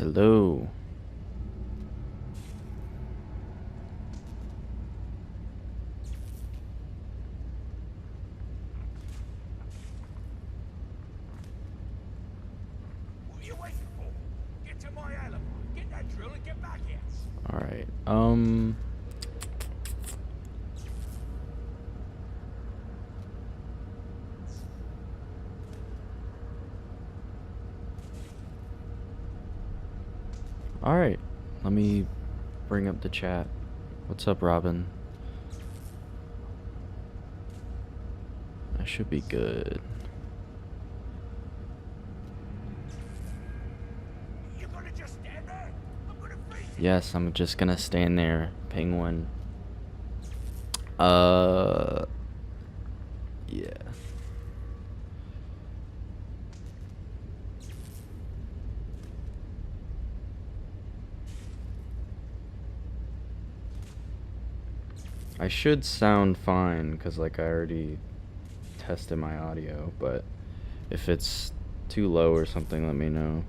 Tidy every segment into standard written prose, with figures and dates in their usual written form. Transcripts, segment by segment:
Hello. What are you waiting for? Get to my alibi. Get that drill and get back here. All right. All right. Let me bring up the chat. What's up, Robin? I should be good. You gonna just stand there? I'm gonna freeze you. Yes, I'm just gonna stand there, Penguin. Yeah. I should sound fine, because, like, I already tested my audio, but if it's too low or something, let me know.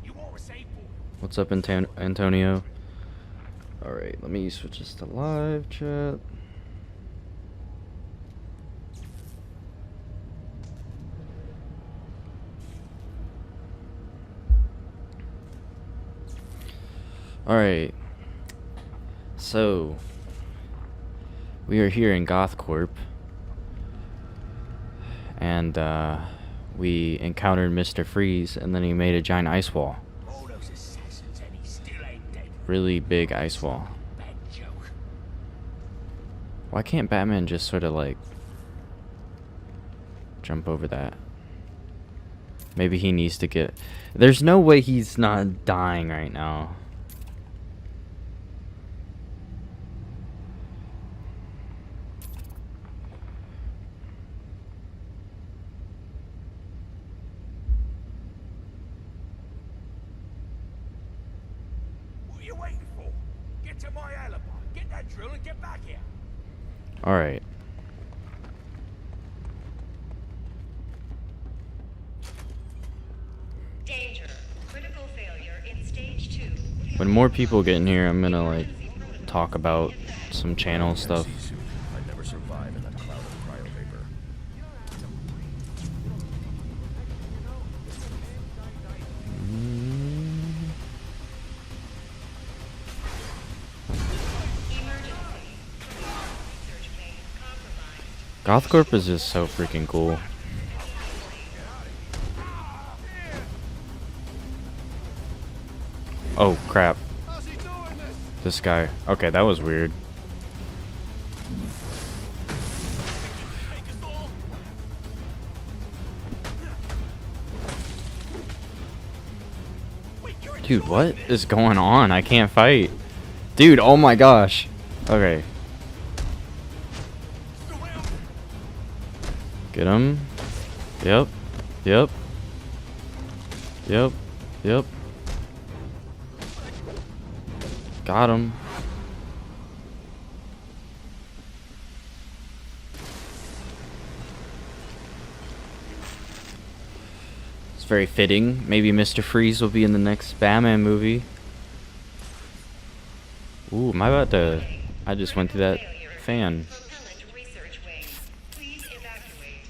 You want a safe boy? What's up, Antonio? Alright, let me switch this to live chat. Alright, so we are here in GothCorp, and we encountered Mr. Freeze, and then he made a giant ice wall. All those assassins and he still ain't dead. Really big ice wall. Bad joke. Why can't Batman just sort of like jump over that? Maybe he needs to get... There's no way he's not dying right now. What are you waiting for? Get to my alibi. Get that drill and get back here. Alright. Danger. Critical failure in stage 2. When more people get in here, I'm gonna like talk about some channel stuff. I'd never survive in that cloud of cryo vapor. Emergency. Research phase compromised. GothCorp is just so freaking cool. Oh crap. This guy. Okay, that was weird. Dude, what is going on? I can't fight. Dude, oh my gosh. Okay. Get him. Yep. Yep. Yep. Yep. Got him. It's very fitting. Maybe Mr. Freeze will be in the next Batman movie. Ooh, am I about to... I just went through that fan. Propellant research wing. Please evacuate.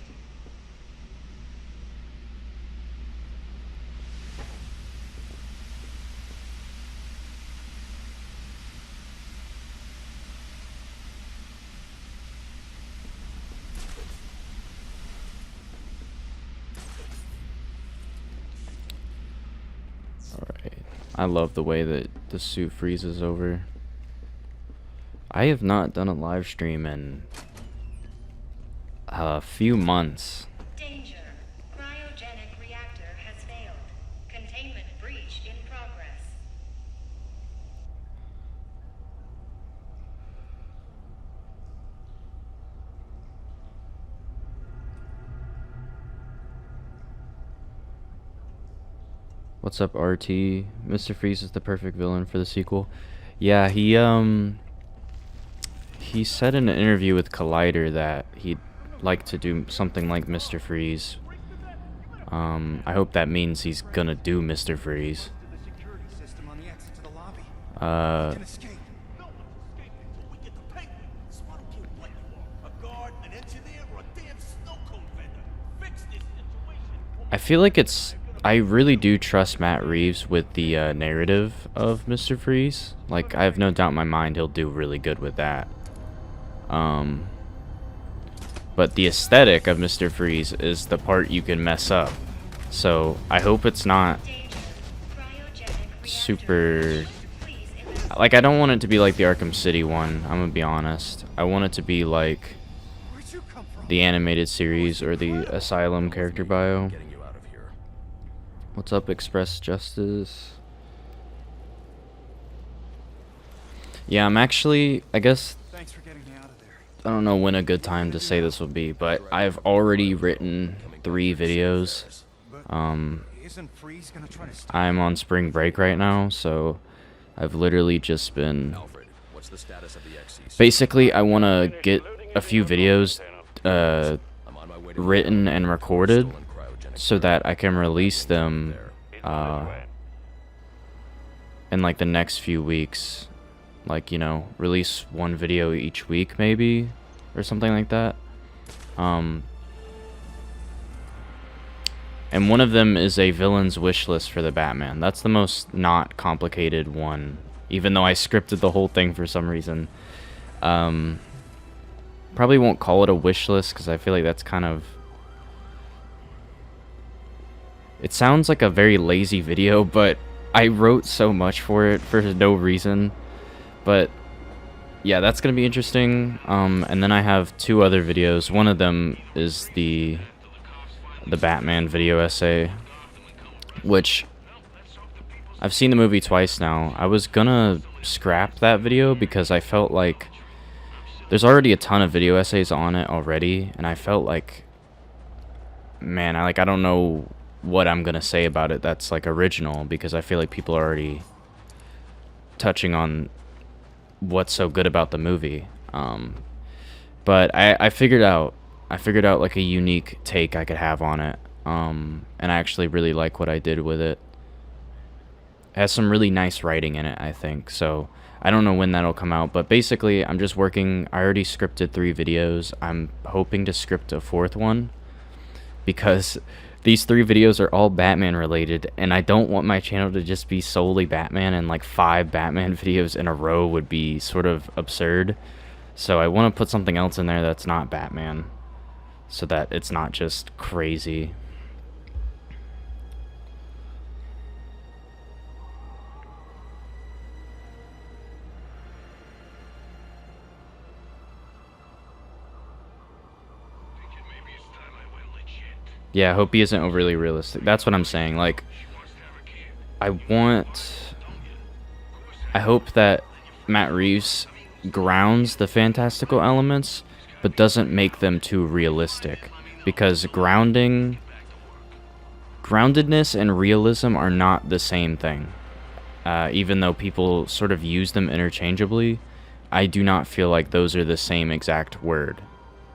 Alright. I love the way that the suit freezes over. I have not done a live stream in a few months. Danger. Cryogenic reactor has failed. Containment breach in progress. What's up, RT? Mr. Freeze is the perfect villain for the sequel. Yeah, he said in an interview with Collider that he'd like to do something like Mr. Freeze. I hope that means he's gonna do Mr. Freeze. Can escape. No one's escaping until we get the paper. So I don't care what you are. A guard, an engineer, or a damn snow cone vendor. Fix this situation. I feel like I really do trust Matt Reeves with the narrative of Mr. Freeze. Like, I have no doubt in my mind he'll do really good with that. But the aesthetic of Mr. Freeze is the part you can mess up. So I hope it's not super... Like, I don't want it to be like the Arkham City one, I'm gonna be honest. I want it to be like the animated series or the Asylum character bio. Getting you out of here. What's up, Express Justice? Yeah, I'm actually, I guess, Thanks for getting me out of there. I don't know when a good time to say this would be, but I've already written 3 videos. Isn't Freeze gonna try to stop? I'm on spring break right now, so I've literally just been... Alfred, what's the status of the XCC? Basically, I want to get a few videos I'm on my way to written and recorded stolen cryogenic so that I can release them in like the next few weeks. Like, you know, release 1 video each week maybe, or something like that. And one of them is a villain's wish list for the Batman. That's the most not complicated one, even though I scripted the whole thing for some reason. Probably won't call it a wish list because I feel like that's kind of... It sounds like a very lazy video, but I wrote so much for it for no reason. But yeah, that's gonna be interesting. And then I have 2 other videos. One of them is the Batman video essay, which I've seen the movie twice now. I was gonna scrap that video because I felt like there's already a ton of video essays on it already, and I felt like, man, I don't know what I'm gonna say about it that's like original, because I feel like people are already touching on what's so good about the movie. But I figured out like a unique take I could have on it, and I actually really like what I did with it. It has some really nice writing in it, I think. So I don't know when that'll come out, but basically I'm just working. I already scripted 3 videos. I'm hoping to script a 4th one, because these 3 videos are all Batman related, and I don't want my channel to just be solely Batman, and like 5 Batman videos in a row would be sort of absurd. So I want to put something else in there that's not Batman, so that it's not just crazy. Yeah, I hope he isn't overly realistic. That's what I'm saying. Like, I hope that Matt Reeves grounds the fantastical elements, but doesn't make them too realistic. Because groundedness and realism are not the same thing. Even though people sort of use them interchangeably, I do not feel like those are the same exact word.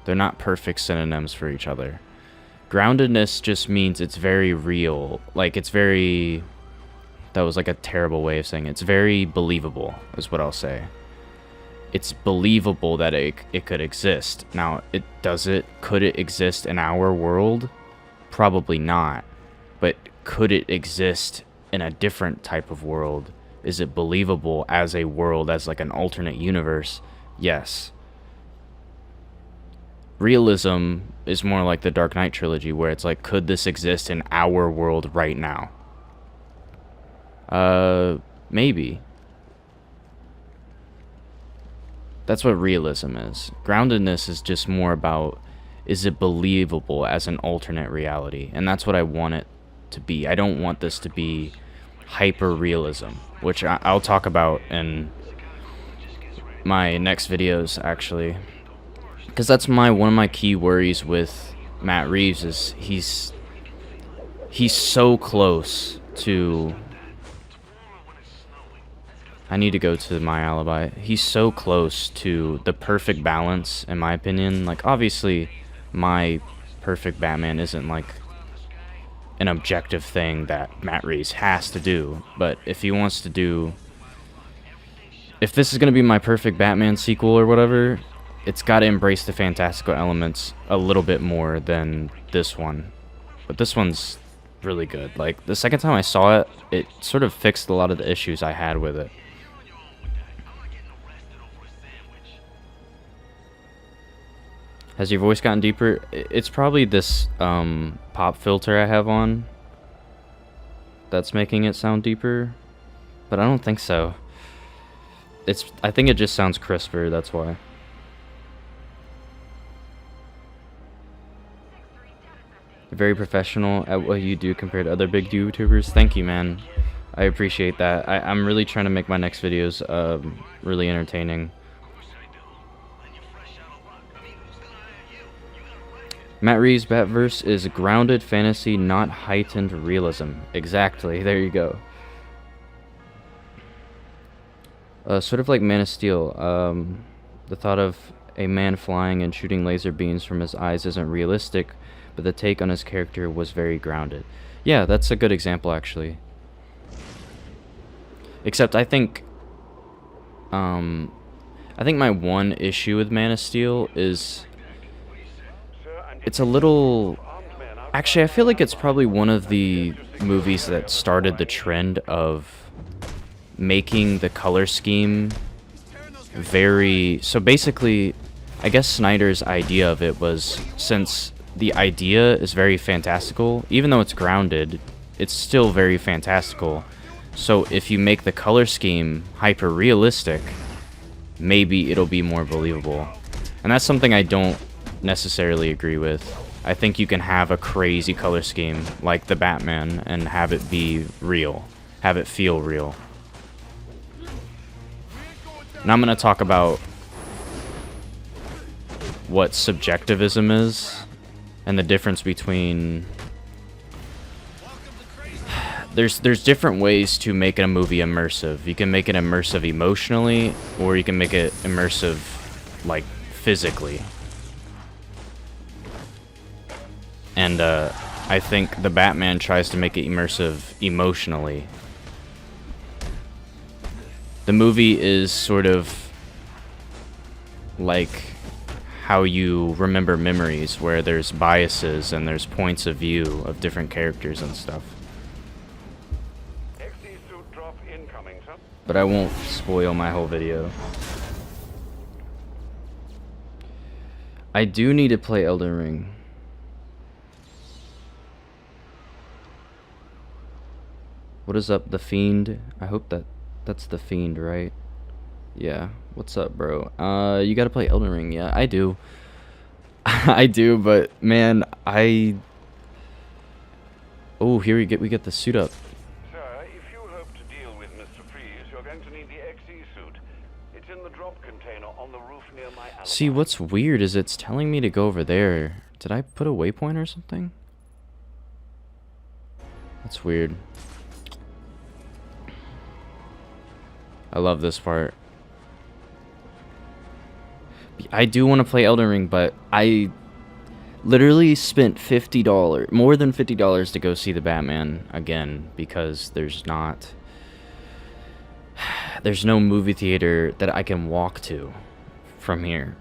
They're not perfect synonyms for each other. Groundedness just means it's very real. Like, it's very... That was like a terrible way of saying it. It's very believable, is what I'll say. It's believable that it could exist. Now, could it exist in our world? Probably not. But could it exist in a different type of world? Is it believable as a world, as like an alternate universe? Yes. Realism is more like the Dark Knight trilogy, where it's like, could this exist in our world right now? Maybe. That's what realism is. Groundedness is just more about, is it believable as an alternate reality? And that's what I want it to be. I don't want this to be hyper-realism, which I'll talk about in my next videos, actually. Because that's one of my key worries with Matt Reeves is he's so close to... I need to go to my alibi. He's so close to the perfect balance, in my opinion. Like, obviously, my perfect Batman isn't like an objective thing that Matt Reeves has to do. But if he wants to do if this is going to be my perfect Batman sequel or whatever, it's got to embrace the fantastical elements a little bit more than this one. But this one's really good. Like, the second time I saw it, it sort of fixed a lot of the issues I had with it. Has your voice gotten deeper? It's probably this pop filter I have on that's making it sound deeper, but I don't think so. I think it just sounds crisper, that's why. You're very professional at what you do compared to other big YouTubers. Thank you, man. I appreciate that. I'm really trying to make my next videos really entertaining. Matt Reeves' Batverse is grounded fantasy, not heightened realism. Exactly. There you go. Sort of like Man of Steel. The thought of a man flying and shooting laser beams from his eyes isn't realistic, but the take on his character was very grounded. Yeah, that's a good example, actually. Except I think my one issue with Man of Steel is it's a little... Actually, I feel like it's probably one of the movies that started the trend of making the color scheme very... So basically, I guess Snyder's idea of it was, since the idea is very fantastical, even though it's grounded, it's still very fantastical. So if you make the color scheme hyper realistic, maybe it'll be more believable. And that's something I don't necessarily agree with. I think you can have a crazy color scheme like the Batman and have it be real, have it feel real. And I'm going to talk about what subjectivism is and the difference between... There's different ways to make a movie immersive. You can make it immersive emotionally, or you can make it immersive, like, physically. And I think the Batman tries to make it immersive emotionally. The movie is sort of like how you remember memories, where there's biases and there's points of view of different characters and stuff. But I won't spoil my whole video. I do need to play Elden Ring. What is up, The Fiend? I hope that's The Fiend, right? Yeah. What's up, bro? You gotta play Elden Ring. Yeah, I do. I do, but man, oh, here we get the suit up. Sir, if you hope to deal with Mr. Freeze, you're going to need the XE suit. It's in the drop container on the roof near my alibi. See, what's weird is it's telling me to go over there. Did I put a waypoint or something? That's weird. I love this part. I do want to play Elden Ring, but I literally spent $50, more than $50 to go see the Batman again, because there's no movie theater that I can walk to from here,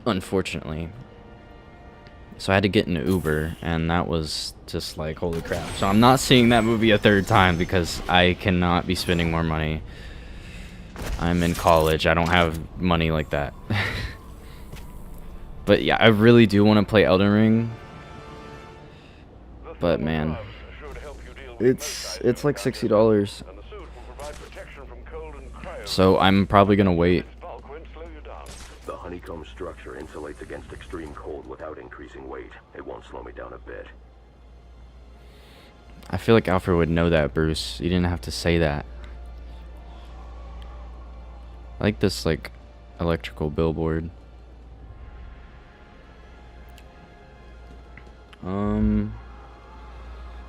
unfortunately. So I had to get an Uber, and that was just like, holy crap. So I'm not seeing that movie a third time because I cannot be spending more money. I'm in college. I don't have money like that. But yeah, I really do want to play Elden Ring. But man, it's like $60. So I'm probably gonna wait. The honeycomb structure insulates against extreme cold without increasing weight. It won't slow me down a bit. I feel like Alfred would know that, Bruce. You didn't have to say that. I like this, like, electrical billboard.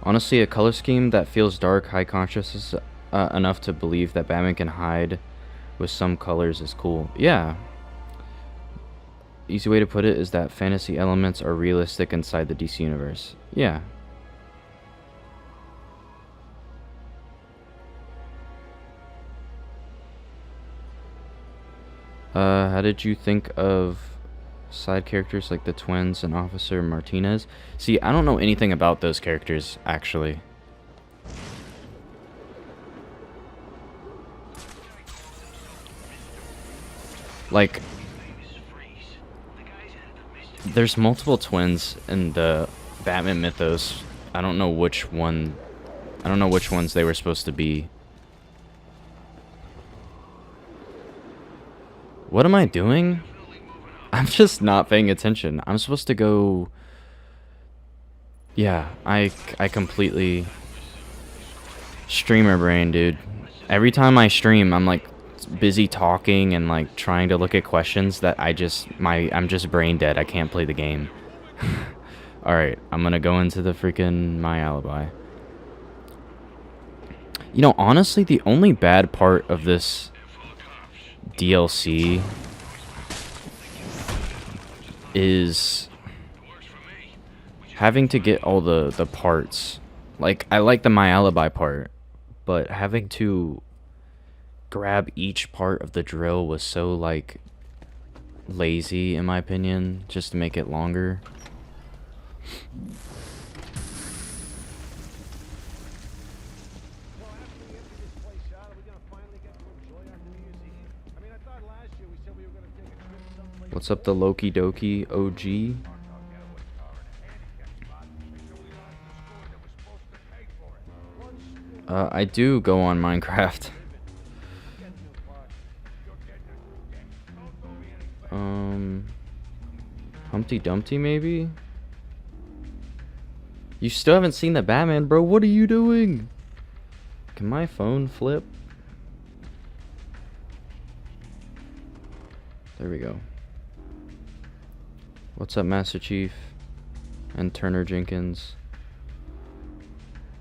Honestly, a color scheme that feels dark, high contrast is enough to believe that Batman can hide with some colors is cool. Yeah. Easy way to put it is that fantasy elements are realistic inside the DC universe. Yeah. How did you think of side characters like the twins and Officer Martinez? See, I don't know anything about those characters, actually. Like, there's multiple twins in the Batman mythos. I don't know which one. I don't know which ones they were supposed to be. What am I doing? I'm just not paying attention. I'm supposed to go... Yeah, I completely... Streamer brain, dude. Every time I stream, I'm like busy talking and like trying to look at questions that I'm just brain dead. I can't play the game. Alright, I'm gonna go into the freaking My Alibi. You know, honestly, the only bad part of this DLC is having to get all the parts. Like, I like the My Alibi part, but having to grab each part of the drill was so, like, lazy, in my opinion, just to make it longer. What's up, the Loki Doki OG? I do go on Minecraft. Humpty Dumpty, maybe? You still haven't seen the Batman, bro. What are you doing? Can my phone flip? There we go. What's up, Master Chief? And Turner Jenkins.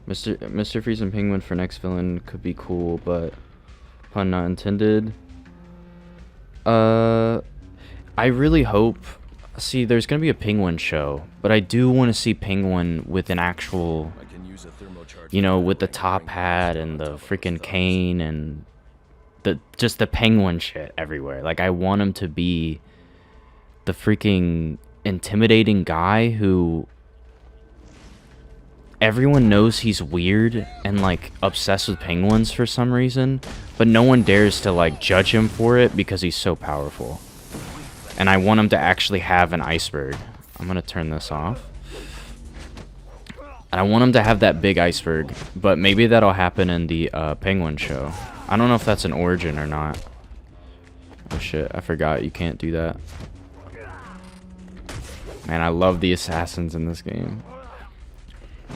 Mr. Freeze and Penguin for next villain could be cool, but pun not intended. I really hope... See, there's gonna be a Penguin show, but I do want to see Penguin with an actual... You know, with the top hat and the freaking cane and just the Penguin shit everywhere. Like, I want him to be the freaking intimidating guy who everyone knows he's weird and like obsessed with penguins for some reason, but no one dares to like judge him for it because he's so powerful. And I want him to actually have an iceberg. I'm gonna turn this off. I want him to have that big iceberg, but maybe that'll happen in the Penguin show. I don't know if that's an origin or not. Oh shit, I forgot you can't do that. Man, I love the assassins in this game.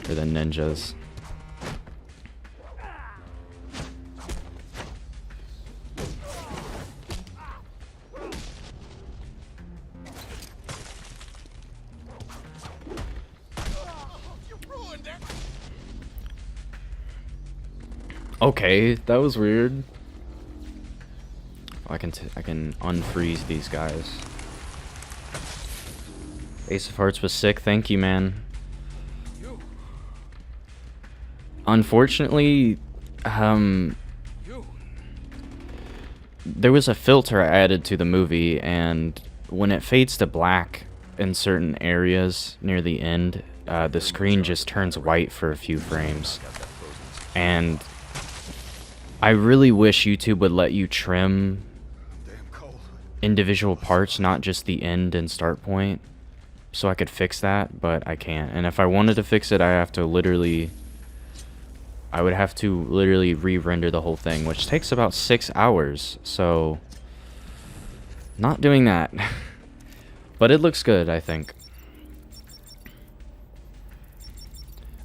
Or the ninjas. Okay, that was weird. I can unfreeze these guys. Ace of Hearts was sick. Thank you, man. Unfortunately, there was a filter I added to the movie, and when it fades to black in certain areas near the end, the screen just turns white for a few frames. And I really wish YouTube would let you trim individual parts, not just the end and start point, so I could fix that, but I can't. And if I wanted to fix it, I would have to literally re-render the whole thing, which takes about 6 hours, so not doing that. But it looks good, I think.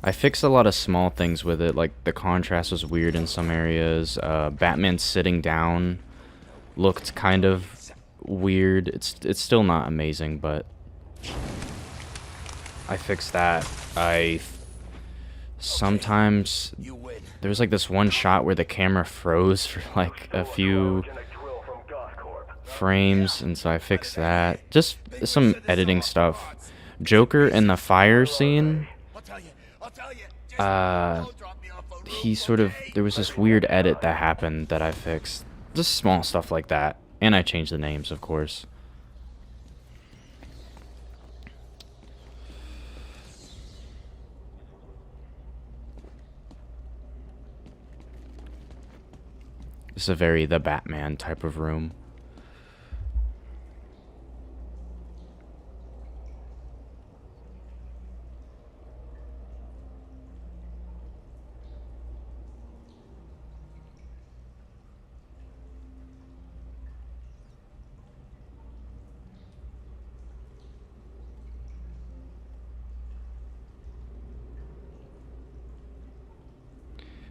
I fixed a lot of small things with it, like the contrast was weird in some areas. Batman sitting down looked kind of weird. It's still not amazing, but I fixed that. Sometimes there was like this one shot where the camera froze for like a few frames, and so I fixed that. Just some editing stuff. Joker in the fire scene, there was this weird edit that happened that I fixed. Just small stuff like that. And I changed the names, of course. It's a very the Batman type of room.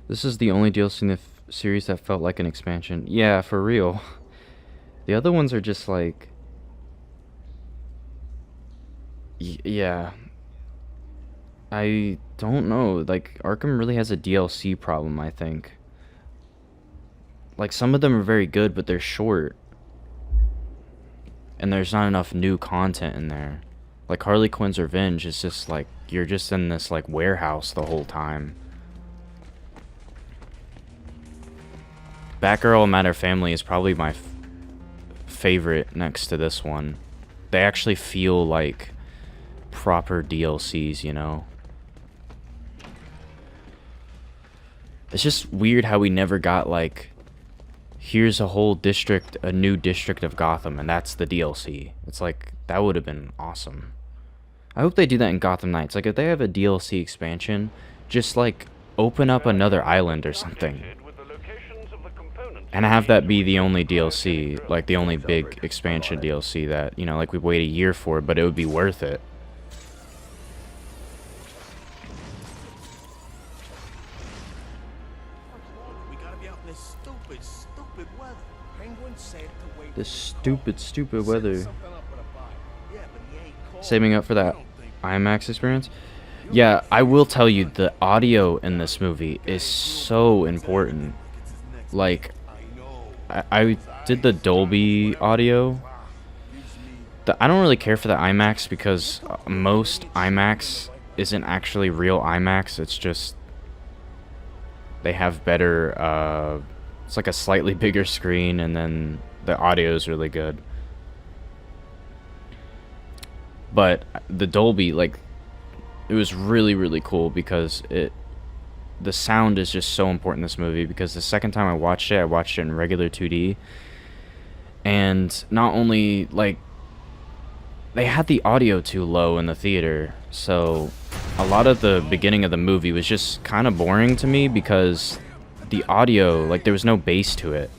This is the only DLC in the series that felt like an expansion. Yeah, for real. The other ones are just like... yeah. I don't know. Like, Arkham really has a DLC problem, I think. Like, some of them are very good, but they're short. And there's not enough new content in there. Like, Harley Quinn's Revenge is just like... you're just in this, like, warehouse the whole time. Batgirl and Matter Family is probably my favorite next to this one. They actually feel like proper DLCs, you know? It's just weird how we never got, like, here's a whole district, a new district of Gotham, and that's the DLC. It's like, that would have been awesome. I hope they do that in Gotham Knights. Like, if they have a DLC expansion, just, like, open up another island or something. And have that be the only DLC, like the only big expansion DLC that, you know, like we wait a year for, but it would be worth it. We gotta be out in this stupid weather. Penguin said to wait. This stupid weather. Something up with a bite. Yeah, but he ain't called. Saving up for that IMAX experience? Yeah, I will tell you, the audio in this movie is so important. Like, I did the Dolby audio. I don't really care for the IMAX because most IMAX isn't actually real IMAX. It's just they have better, it's like a slightly bigger screen, and then the audio is really good. But the Dolby, like, it was really cool because the sound is just so important in this movie, because the second time I watched it in regular 2D, and not only, like, they had the audio too low in the theater, so a lot of the beginning of the movie was just kind of boring to me because the audio, like, there was no bass to it.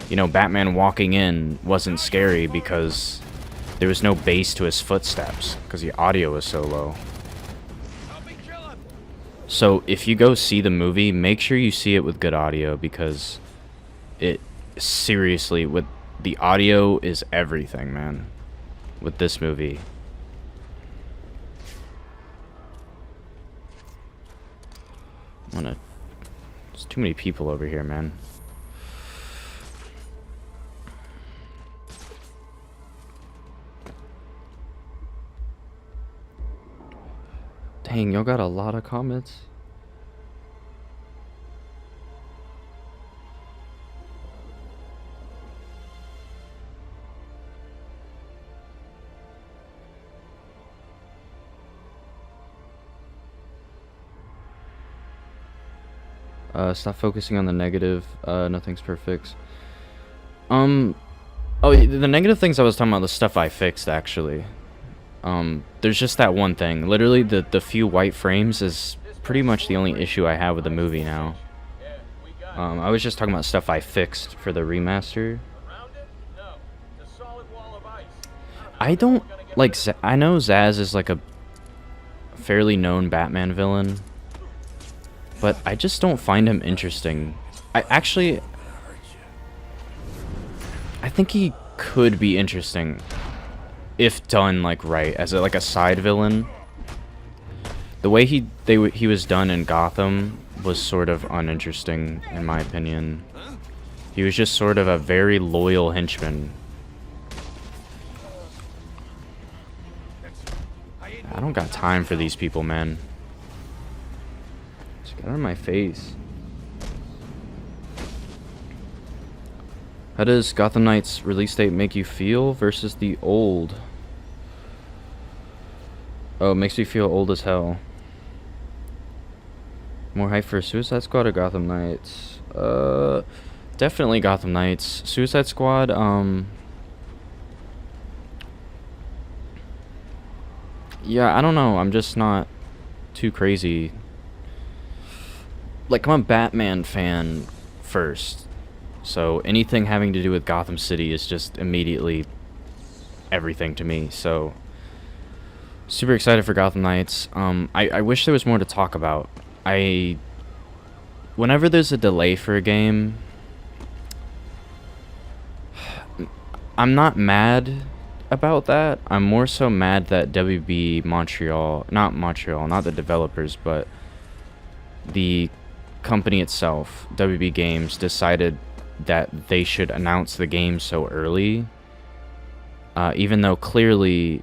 You know, Batman walking in wasn't scary because there was no bass to his footsteps because the audio was so low. So if you go see the movie, make sure you see it with good audio, because it seriously, with the audio is everything, man, with this movie. There's too many people over here, man. Dang, y'all got a lot of comments. Stop focusing on the negative. Nothing's perfect. Oh, the negative things I was talking about, the stuff I fixed, actually. There's just that one thing. Literally, the few white frames is pretty much the only issue I have with the movie now. I was just talking about stuff I fixed for the remaster. I don't, like, I know Zsasz is, like, a fairly known Batman villain, but I just don't find him interesting. I think he could be interesting if done, like, right, as like a side villain. The way he was done in Gotham was sort of uninteresting, in my opinion. He was just sort of a very loyal henchman. I don't got time for these people, man. Just get out of my face. How does Gotham Knights release date make you feel versus the old? Oh, it makes me feel old as hell. More hype for Suicide Squad or Gotham Knights? Definitely Gotham Knights. Suicide Squad, yeah, I don't know. I'm just not too crazy. Like, I'm a Batman fan first. So anything having to do with Gotham City is just immediately everything to me. So super excited for Gotham Knights. I wish there was more to talk about. Whenever there's a delay for a game, I'm not mad about that. I'm more so mad that WB Montreal, not the developers, but the company itself, WB Games, decided that they should announce the game so early, even though clearly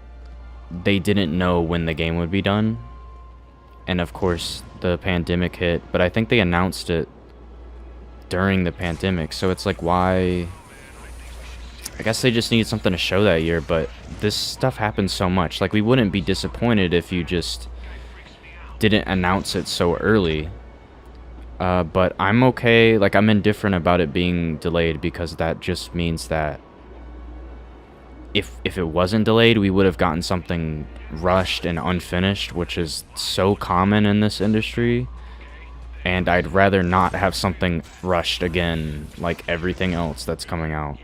they didn't know when the game would be done. And of course the pandemic hit, but I think they announced it during the pandemic, so it's like, why? I guess they just needed something to show that year, but this stuff happens so much. Like, we wouldn't be disappointed if you just didn't announce it so early. But I'm okay, like, I'm indifferent about it being delayed, because that just means that if it wasn't delayed, we would have gotten something rushed and unfinished, which is so common in this industry. And I'd rather not have something rushed again, like everything else that's coming out.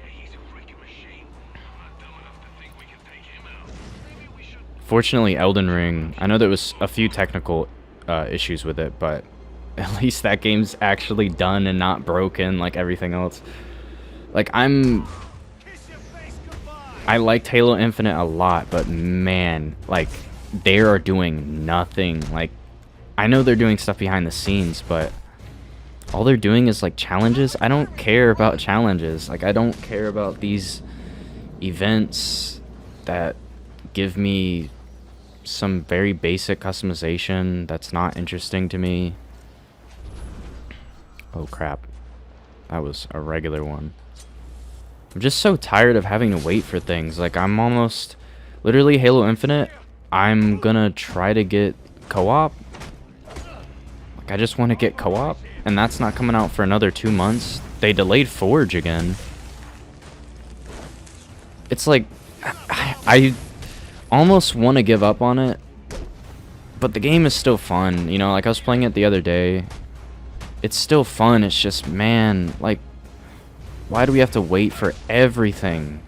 Fortunately, Elden Ring, I know there was a few technical issues with it, but at least that game's actually done and not broken like everything else. Like, I liked Halo Infinite a lot, but man, like, they are doing nothing. Like, I know they're doing stuff behind the scenes, but all they're doing is like challenges. I don't care about challenges. Like, I don't care about these events that give me some very basic customization that's not interesting to me. Oh crap, that was a regular one. I'm just so tired of having to wait for things. Like, I'm almost literally Halo Infinite, I'm gonna try to get co-op. Like, I just want to get co-op, and that's not coming out for another 2 months. They delayed Forge again. It's like, I almost want to give up on it, but the game is still fun. You know, like, I was playing it the other day. It's still fun. It's just, man, like, why do we have to wait for everything?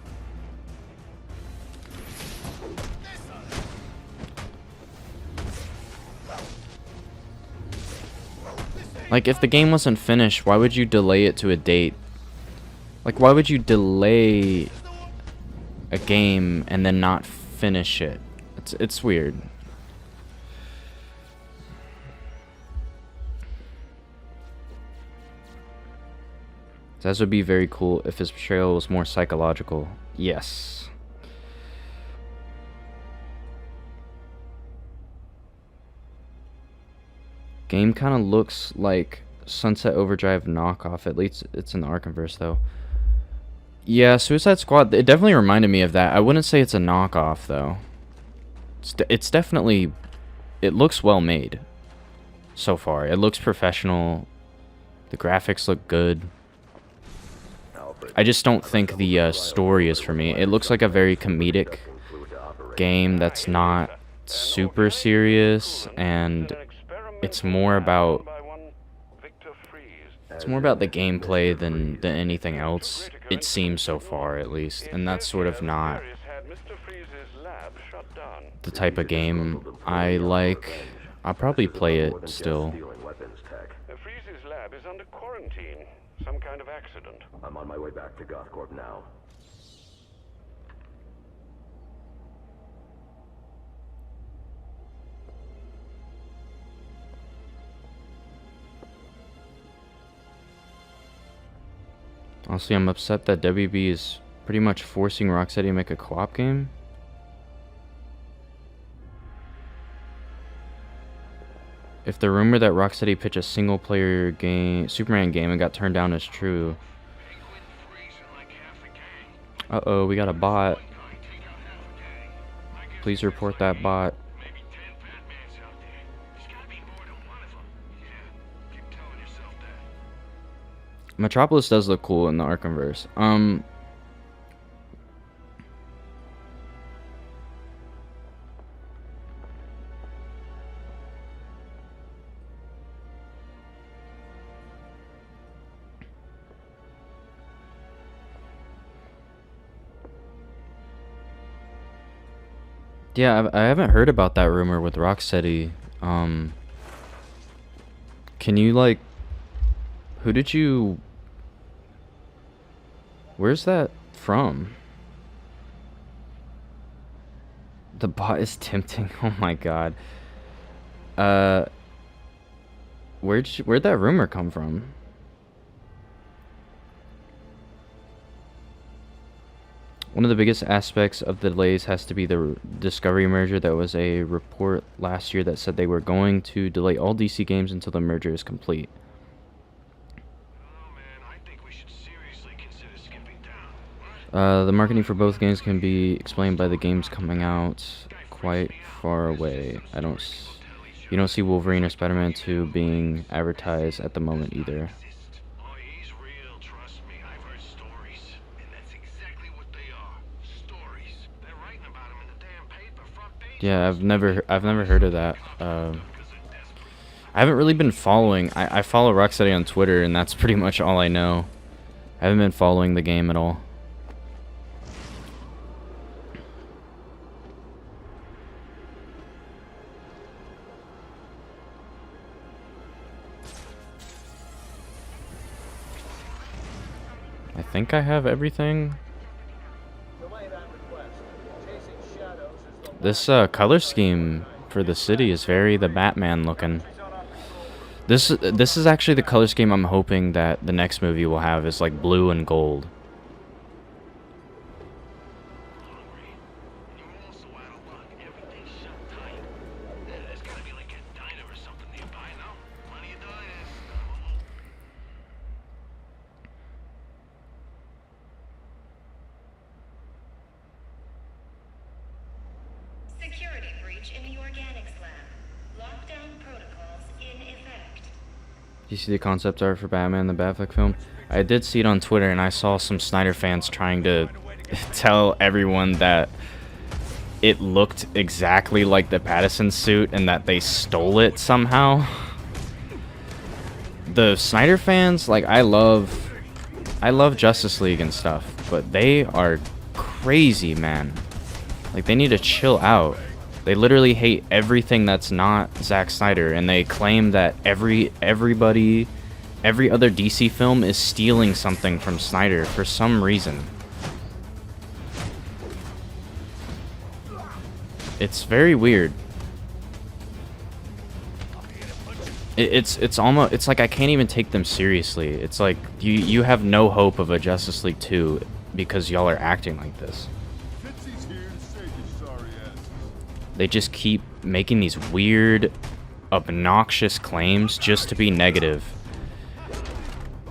Like, if the game wasn't finished, why would you delay it to a date? Like, why would you delay a game and then not finish it? It's weird. That would be very cool if his portrayal was more psychological. Yes. Game kind of looks like Sunset Overdrive knockoff. At least it's in the Arkhamverse, though. Yeah, Suicide Squad, it definitely reminded me of that. I wouldn't say it's a knockoff, though. It's definitely... It looks well made so far. It looks professional. The graphics look good. I just don't think the story is for me. It looks like a very comedic game that's not super serious, and it's more about the gameplay than anything else. It seems so far, at least, and that's sort of not the type of game I like. I'll probably play it still. Freeze's lab is under quarantine. Some kind of accident. I'm on my way back to Gothcorp now. Honestly, I'm upset that WB is pretty much forcing Rocksteady to make a co-op game. If the rumor that Rocksteady pitched a single-player game, Superman game, and got turned down is true, Uh-oh, we got a bot. Please report that bot. Metropolis does look cool in the Arkhamverse. Yeah, I haven't heard about that rumor with Rocksteady. Can you, like, who did you... Where's that from? The bot is tempting. Oh my god. Where'd that rumor come from? One of the biggest aspects of the delays has to be the Discovery merger. There was a report last year that said they were going to delay all DC games until the merger is complete. Oh man, I think we should seriously consider skipping town. The marketing for both games can be explained by the games coming out quite far away. You don't see Wolverine or Spider-Man 2 being advertised at the moment either. Oh, he's real, trust me. I've heard stories, and that's exactly what they are. Stories. They're writing about him in the damn paper, front page. Yeah, I've never heard of that. I haven't really been following. I follow Rocksteady on Twitter, and that's pretty much all I know. I haven't been following the game at all. I think I have everything. This color scheme for the city is very the Batman looking. This is actually the color scheme I'm hoping that the next movie will have, is like blue and gold. Security breach in the organics lab. Lockdown protocols in effect. You see the concept art for Batman, the Batfleck film? I did see it on Twitter, and I saw some Snyder fans trying to tell everyone that it looked exactly like the Pattinson suit and that they stole it somehow. The Snyder fans, like, I love Justice League and stuff, but they are crazy, man. Like, they need to chill out. They literally hate everything that's not Zack Snyder, and they claim that every other DC film is stealing something from Snyder for some reason. It's very weird. It's almost, it's like I can't even take them seriously. It's like you have no hope of a Justice League 2 because y'all are acting like this. They just keep making these weird, obnoxious claims just to be negative.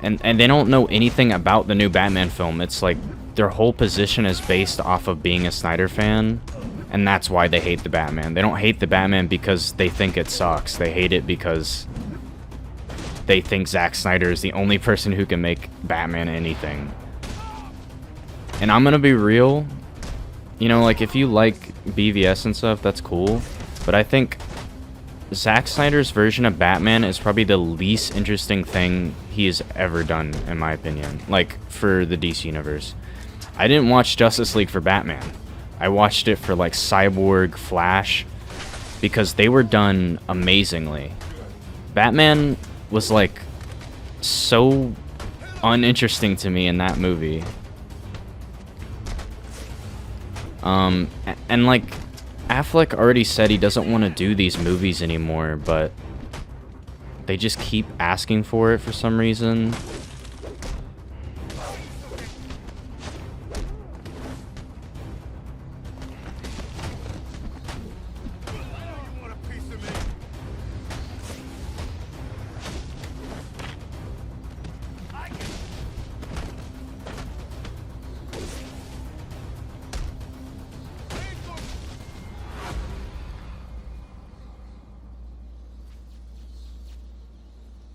And they don't know anything about the new Batman film. It's like their whole position is based off of being a Snyder fan, and that's why they hate the Batman. They don't hate the Batman because they think it sucks. They hate it because they think Zack Snyder is the only person who can make Batman anything. And I'm gonna be real. You know, like, if you like BVS and stuff, that's cool. But I think Zack Snyder's version of Batman is probably the least interesting thing he has ever done, in my opinion. Like, for the DC Universe. I didn't watch Justice League for Batman. I watched it for, like, Cyborg, Flash, because they were done amazingly. Batman was, like, so uninteresting to me in that movie. And like, Affleck already said he doesn't want to do these movies anymore, but they just keep asking for it for some reason.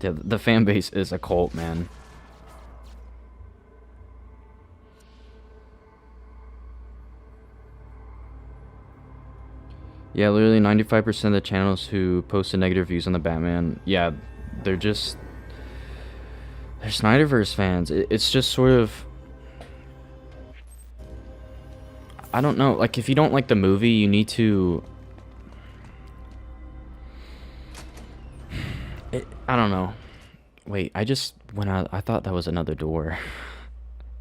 Yeah, the fan base is a cult, man. Yeah, literally 95% of the channels who posted negative views on the Batman, yeah, they're Snyderverse fans. It's just sort of, I don't know, like if you don't like the movie, you need to, I don't know. Wait, I just went out, I thought that was another door.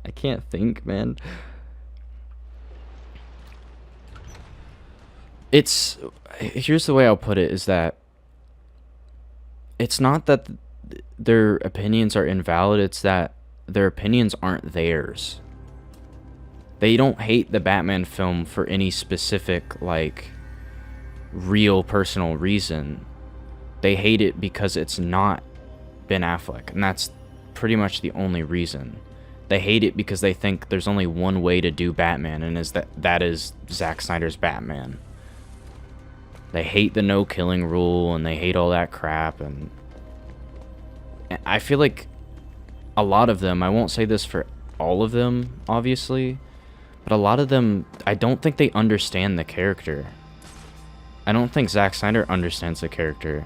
I can't think, man. Here's the way I'll put it, is that it's not that their opinions are invalid, it's that their opinions aren't theirs. They don't hate the Batman film for any specific, like, real personal reason. They hate it because it's not Ben Affleck, and that's pretty much the only reason. They hate it because they think there's only one way to do Batman, and that is Zack Snyder's Batman. They hate the no killing rule, and they hate all that crap, and I feel like a lot of them, I won't say this for all of them, obviously, but a lot of them, I don't think they understand the character. I don't think Zack Snyder understands the character.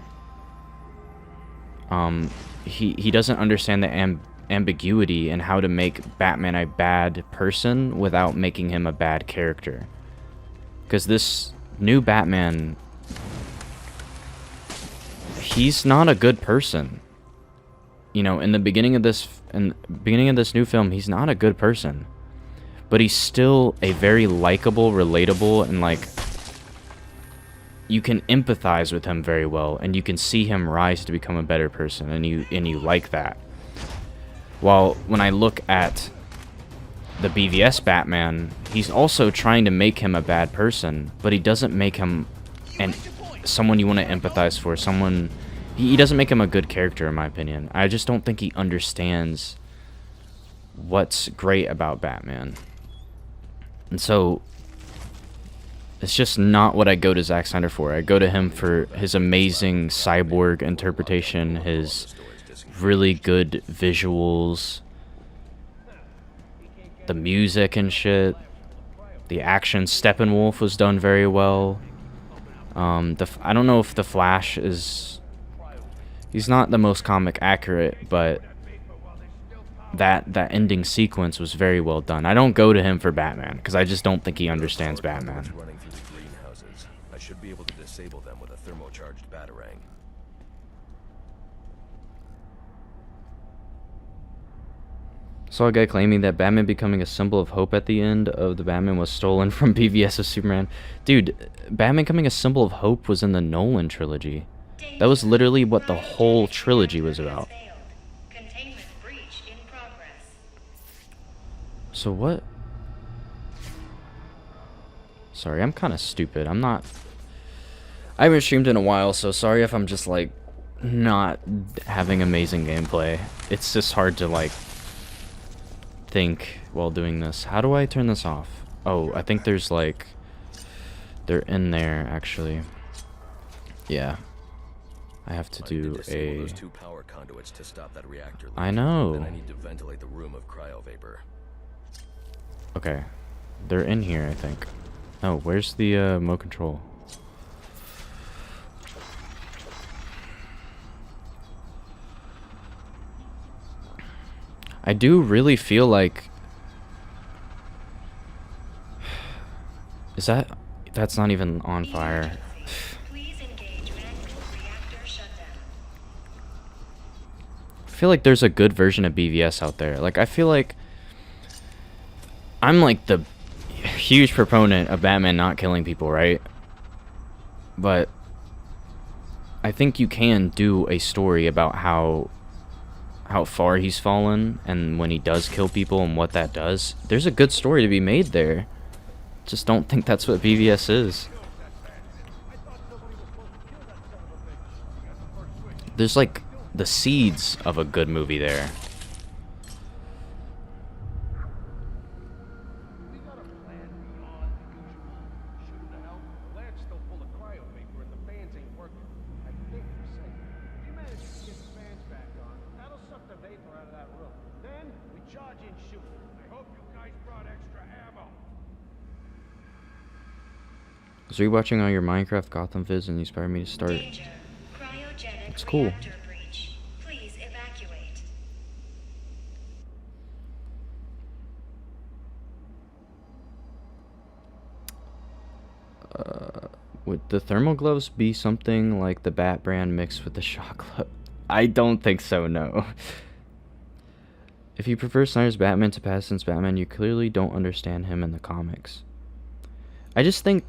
He doesn't understand the ambiguity and how to make Batman a bad person without making him a bad character. Because this new Batman, he's not a good person. You know, in the beginning of this new film, he's not a good person. But he's still a very likable, relatable, and like, you can empathize with him very well, and you can see him rise to become a better person, and you like that. While when I look at the BVS Batman, he's also trying to make him a bad person, but he doesn't make him someone you want to empathize for, someone. He doesn't make him a good character, in my opinion. I just don't think he understands what's great about Batman. And so, it's just not what I go to Zack Snyder for. I go to him for his amazing cyborg interpretation, his really good visuals, the music and shit, the action. Steppenwolf was done very well. I don't know if the Flash is... He's not the most comic accurate, but that ending sequence was very well done. I don't go to him for Batman, because I just don't think he understands Batman. Running through the greenhouses. I should be able to disable them with a thermocharged batarang. Saw a guy claiming that Batman becoming a symbol of hope at the end of the Batman was stolen from BVS of Superman. Dude, Batman becoming a symbol of hope was in the Nolan trilogy. That was literally what the whole trilogy was about. Containment breach in progress. So what? Sorry, I'm kind of stupid. I haven't streamed in a while, so sorry if I'm just like not having amazing gameplay. It's just hard to like think while doing this. How do I turn this off? Oh, I think there's like, they're in there actually. Yeah. I have to do a... those two power conduits to stop that reactor leak. I know. Then I need to ventilate the room of cryo vapor. Okay. They're in here, I think. Oh, where's the remote control? I do really feel like... That's not even on fire. Please engage manual reactor shutdown. I feel like there's a good version of BVS out there. Like, I feel like I'm like the huge proponent of Batman not killing people, right? But I think you can do a story about how far he's fallen and when he does kill people and what that does. There's a good story to be made there. Just don't think that's what BVS is. There's like the seeds of a good movie there. We got a plan beyond the usual. Shooting the hell, the land's still full of cryo vapor and the fans ain't working. I think we're safe. If you manage to get the fans back, I hope you guys brought extra ammo. I was rewatching all your Minecraft Gotham vids and you inspired me to start. Danger. Cryogenic It's cool. reactor breach. Please evacuate. Would the thermal gloves be something like the Bat brand mixed with the shock glove? I don't think so, no. If you prefer Snyder's Batman to Pattinson's Batman, you clearly don't understand him in the comics. I just think...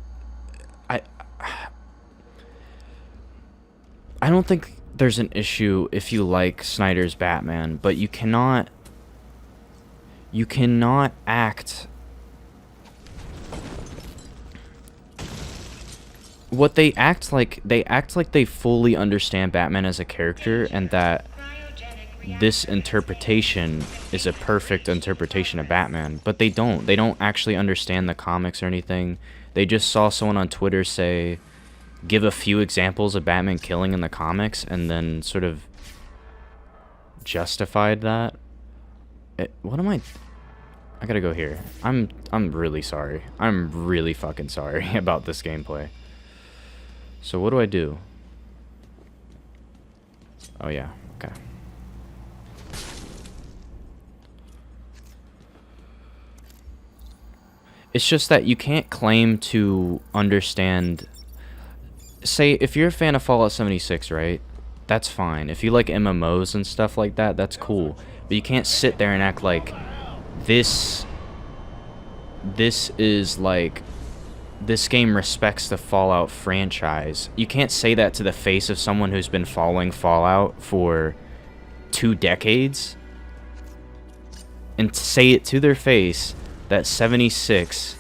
I don't think there's an issue if you like Snyder's Batman, but you cannot act... What they act like they fully understand Batman as a character, and that this interpretation is a perfect interpretation of Batman, but they don't. They don't actually understand the comics or anything. They just saw someone on Twitter say, give a few examples of Batman killing in the comics, and then sort of justified that. What am I gotta go here. I'm really sorry. I'm really fucking sorry about this gameplay. So what do I do? Oh yeah, okay. It's just that you can't claim to understand... Say, if you're a fan of Fallout 76, right? That's fine. If you like MMOs and stuff like that, that's cool. But you can't sit there and act like this is like... This game respects the Fallout franchise. You can't say that to the face of someone who's been following Fallout for 2 decades. And say it to their face that 76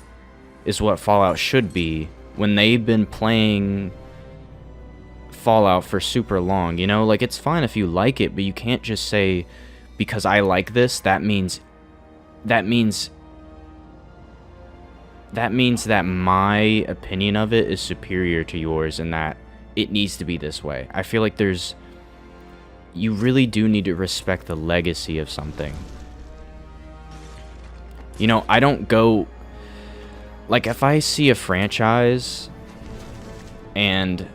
is what Fallout should be when they've been playing Fallout for super long. You know, like, it's fine if you like it, but you can't just say, because I like this, that means that my opinion of it is superior to yours and that it needs to be this way. I feel like you really do need to respect the legacy of something. You know, I don't go... Like, if I see a franchise and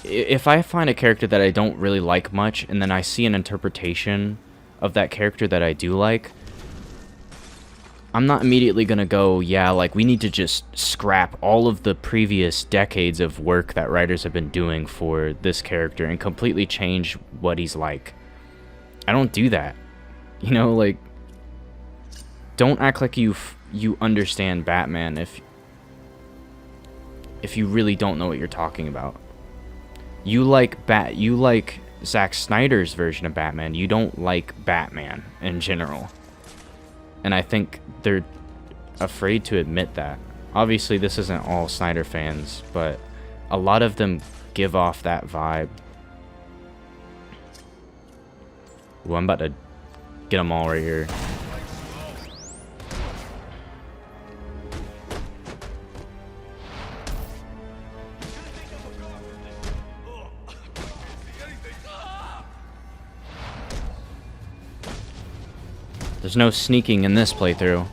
if I find a character that I don't really like much and then I see an interpretation of that character that I do like, I'm not immediately gonna go, yeah, like, we need to just scrap all of the previous decades of work that writers have been doing for this character and completely change what he's like. I don't do that. You know, like, don't act like you understand Batman if you really don't know what you're talking about. You like Zack Snyder's version of Batman. You don't like Batman in general. And I think they're afraid to admit that. Obviously, this isn't all Snyder fans, but a lot of them give off that vibe. Well, I'm about to get them all right here. There's no sneaking in this playthrough. I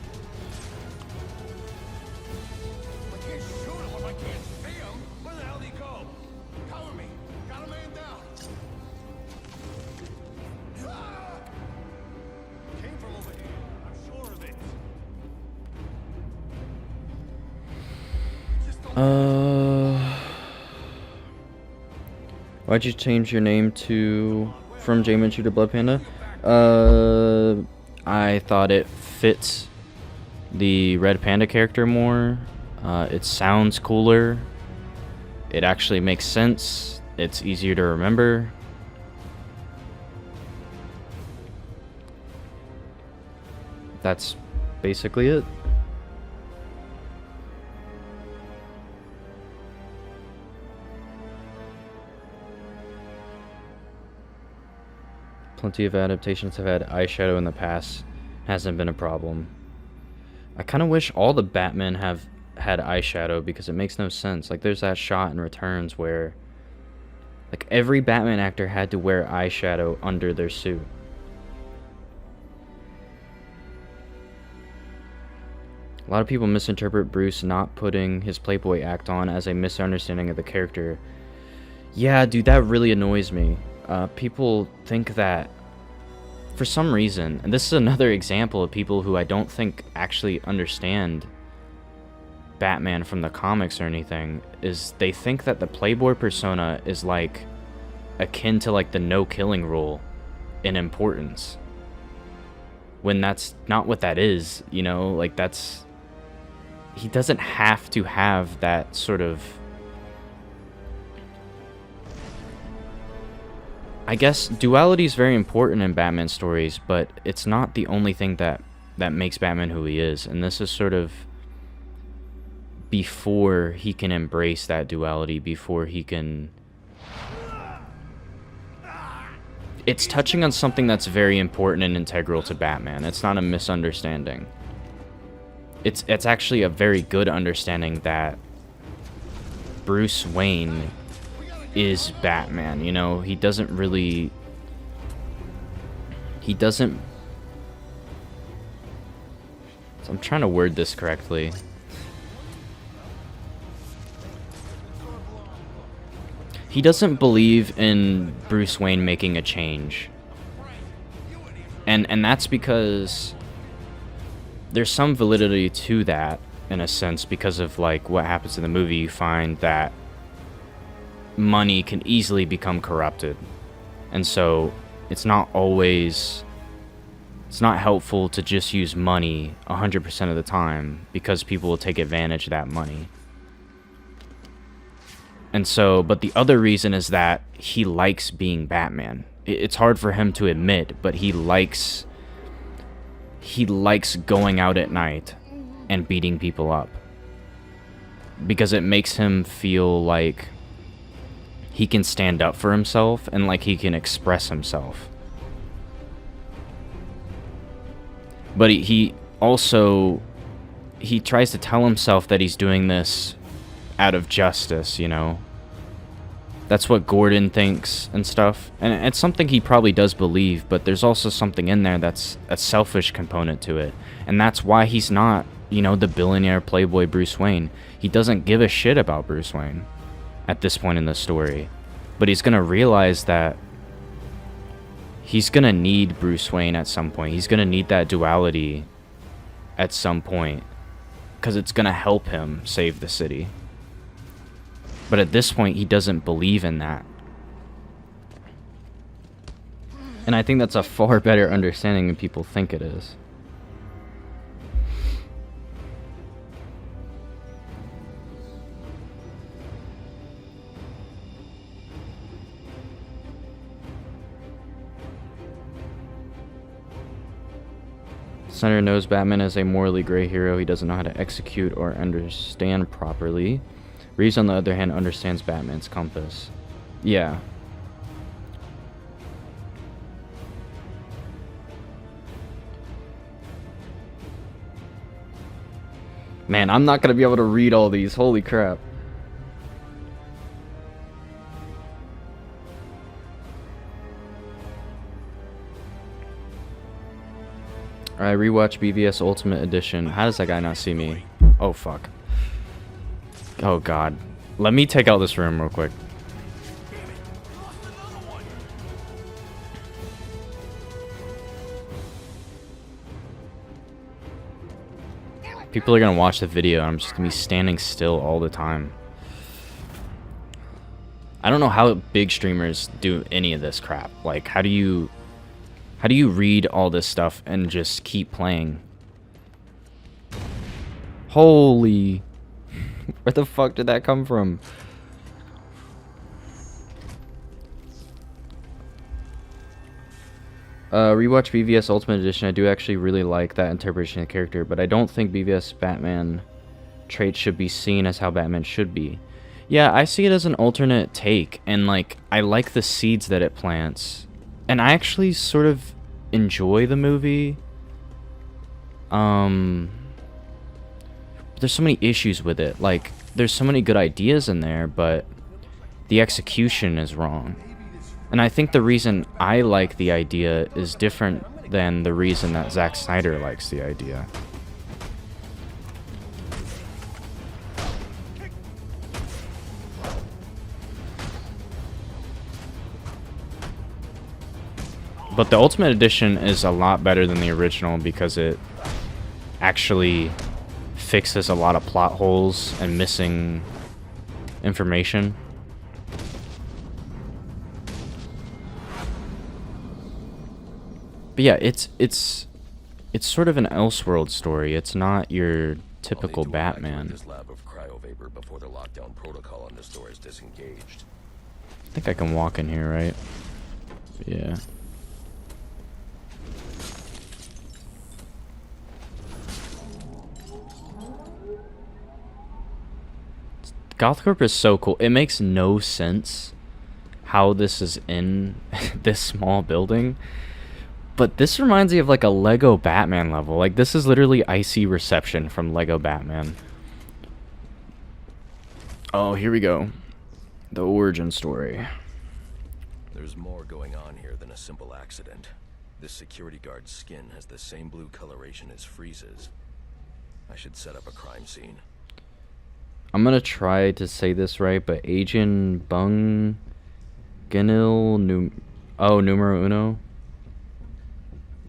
can't shoot him if I can't see him. Where the hell did he go? Cover me. Got a man down. Came from over here. I'm sure of it. Why'd you change your name from J Minchu to Blood Panda? I thought it fits the Red Panda character more. It sounds cooler. It actually makes sense. It's easier to remember. That's basically it. Plenty of adaptations have had eyeshadow in the past. Hasn't been a problem. I kind of wish all the Batmen have had eyeshadow because it makes no sense. Like, there's that shot in Returns where, like, every Batman actor had to wear eyeshadow under their suit. A lot of people misinterpret Bruce not putting his Playboy act on as a misunderstanding of the character. Yeah, dude, that really annoys me. People think that, for some reason, and this is another example of people who I don't think actually understand Batman from the comics or anything, is they think that the Playboy persona is like akin to like the no killing rule in importance, when that's not what that is, you know. Like, that's, he doesn't have to have that sort of, I guess duality is very important in Batman stories, but it's not the only thing that makes Batman who he is, and this is sort of before he can embrace that duality, before he can... It's touching on something that's very important and integral to Batman. It's not a misunderstanding. It's actually a very good understanding that Bruce Wayne is Batman, you know? He doesn't really... He doesn't... So I'm trying to word this correctly. He doesn't believe in Bruce Wayne making a change. And that's because there's some validity to that, in a sense, because of like what happens in the movie. You find that money can easily become corrupted. And so it's not always, it's not helpful to just use money 100% of the time, because people will take advantage of that money. And so, but the other reason is that he likes being Batman. It's hard for him to admit, but he likes going out at night and beating people up, because it makes him feel like he can stand up for himself and like he can express himself. But he also, he tries to tell himself that he's doing this out of justice, you know? That's what Gordon thinks and stuff. And it's something he probably does believe, but there's also something in there that's a selfish component to it. And that's why he's not, you know, the billionaire playboy Bruce Wayne. He doesn't give a shit about Bruce Wayne at this point in the story. But he's gonna realize that he's gonna need Bruce Wayne at some point. He's gonna need that duality at some point, because it's gonna help him save the city. But at this point, he doesn't believe in that. And I think that's a far better understanding than people think it is. Senator knows Batman is a morally gray hero he doesn't know how to execute or understand properly. Reeves, on the other hand, understands Batman's compass. Yeah. Man, I'm not gonna be able to read all these. Holy crap. Alright, rewatch BVS Ultimate Edition. How does that guy not see me? Oh, fuck. Oh, God. Let me take out this room real quick. People are gonna watch the video and I'm just gonna be standing still all the time. I don't know how big streamers do any of this crap. Like, how do you read all this stuff and just keep playing? Holy... Where the fuck did that come from? Rewatch BVS Ultimate Edition. I do actually really like that interpretation of the character, but I don't think BVS Batman traits should be seen as how Batman should be. Yeah, I see it as an alternate take, and like, I like the seeds that it plants. And I actually sort of enjoy the movie. There's so many issues with it. Like, there's so many good ideas in there, but the execution is wrong. And I think the reason I like the idea is different than the reason that Zack Snyder likes the idea. But the Ultimate Edition is a lot better than the original because it actually fixes a lot of plot holes and missing information. But yeah, it's sort of an Elseworld story. It's not your typical Batman. This lab of cryovapor before the lockdown protocol on this door is disengaged. I think I can walk in here, right? Yeah. Gothcorp is so cool. It makes no sense how this is in this small building. But this reminds me of like a Lego Batman level. Like this is literally Icy Reception from Lego Batman. Oh, here we go. The origin story. There's more going on here than a simple accident. This security guard's skin has the same blue coloration as Freeze's. I should set up a crime scene. I'm gonna try to say this right, but Agent Bung Genil Numero Uno.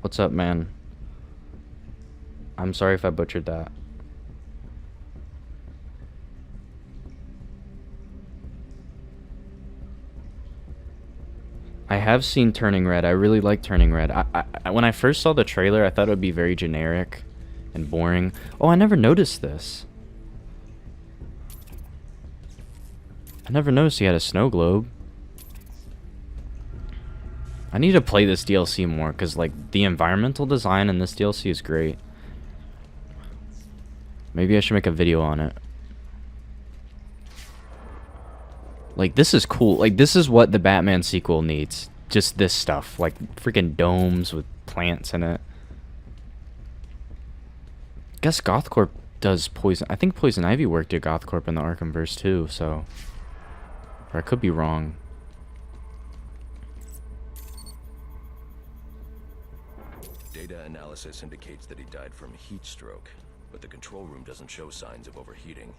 What's up, man? I'm sorry if I butchered that. I have seen Turning Red. I really like Turning Red. When I first saw the trailer, I thought it would be very generic and boring. Oh, I never noticed this. I never noticed he had a snow globe. I need to play this DLC more because, like, the environmental design in this DLC is great. Maybe I should make a video on it. Like, this is cool. Like, this is what the Batman sequel needs. Just this stuff. Like, freaking domes with plants in it. Guess Gothcorp does Poison. I think Poison Ivy worked at Gothcorp in the Arkhamverse too, so. Or I could be wrong. Data analysis indicates that he died from heat stroke, but the control room doesn't show signs of overheating.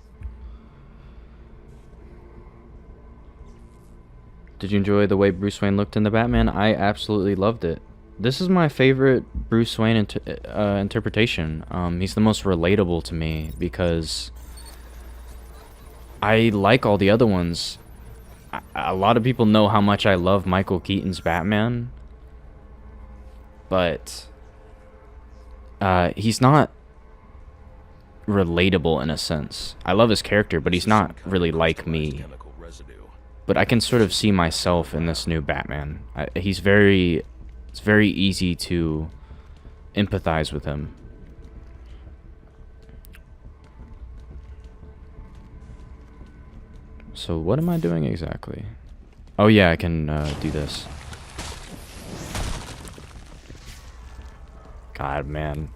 Did you enjoy the way Bruce Wayne looked in the Batman? I absolutely loved it. This is my favorite Bruce Wayne interpretation. He's the most relatable to me because I like all the other ones. A lot of people know how much I love Michael Keaton's Batman, but he's not relatable in a sense. I love his character, but he's not really like me. But I can sort of see myself in this new Batman. It's very easy to empathize with him. So what am I doing exactly? Oh yeah, I can do this. God, man.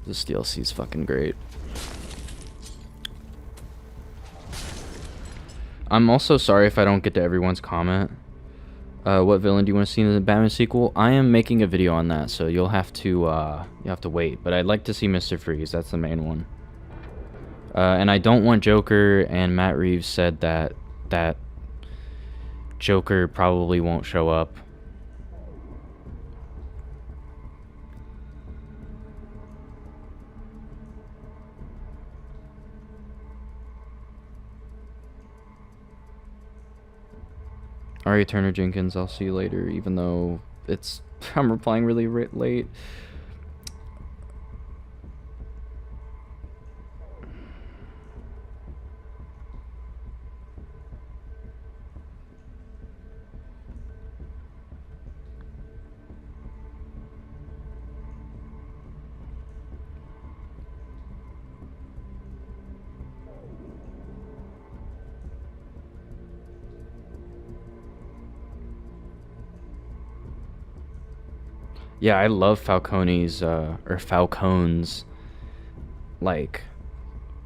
This DLC is fucking great. I'm also sorry if I don't get to everyone's comment. What villain do you want to see in the Batman sequel? I am making a video on that, so you'll have to wait. But I'd like to see Mr. Freeze. That's the main one. And I don't want Joker, and Matt Reeves said that Joker probably won't show up. Alright, Turner Jenkins, I'll see you later, even though I'm replying really late. Yeah, I love Falcone's, like,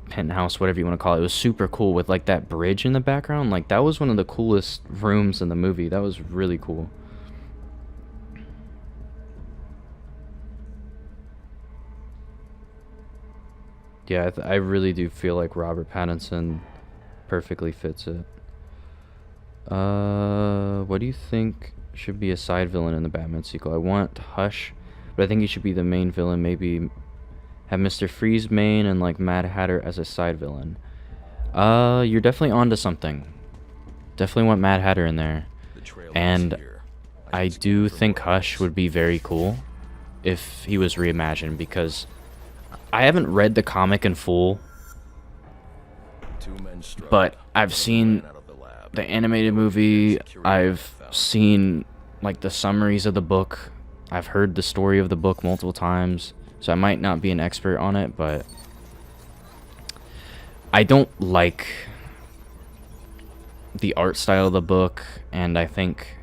penthouse, whatever you want to call it. It was super cool with, like, that bridge in the background. Like, that was one of the coolest rooms in the movie. That was really cool. Yeah, I really do feel like Robert Pattinson perfectly fits it. What do you think should be a side villain in the Batman sequel? I want Hush, but I think he should be the main villain. Maybe have Mr. Freeze main and like Mad Hatter as a side villain. You're definitely onto something. Definitely want Mad Hatter in there. And I do think Hush would be very cool if he was reimagined, because I haven't read the comic in full, but I've seen the animated movie, I've seen like the summaries of the book, I've heard the story of the book multiple times, so I might not be an expert on it, but I don't like the art style of the book, and I think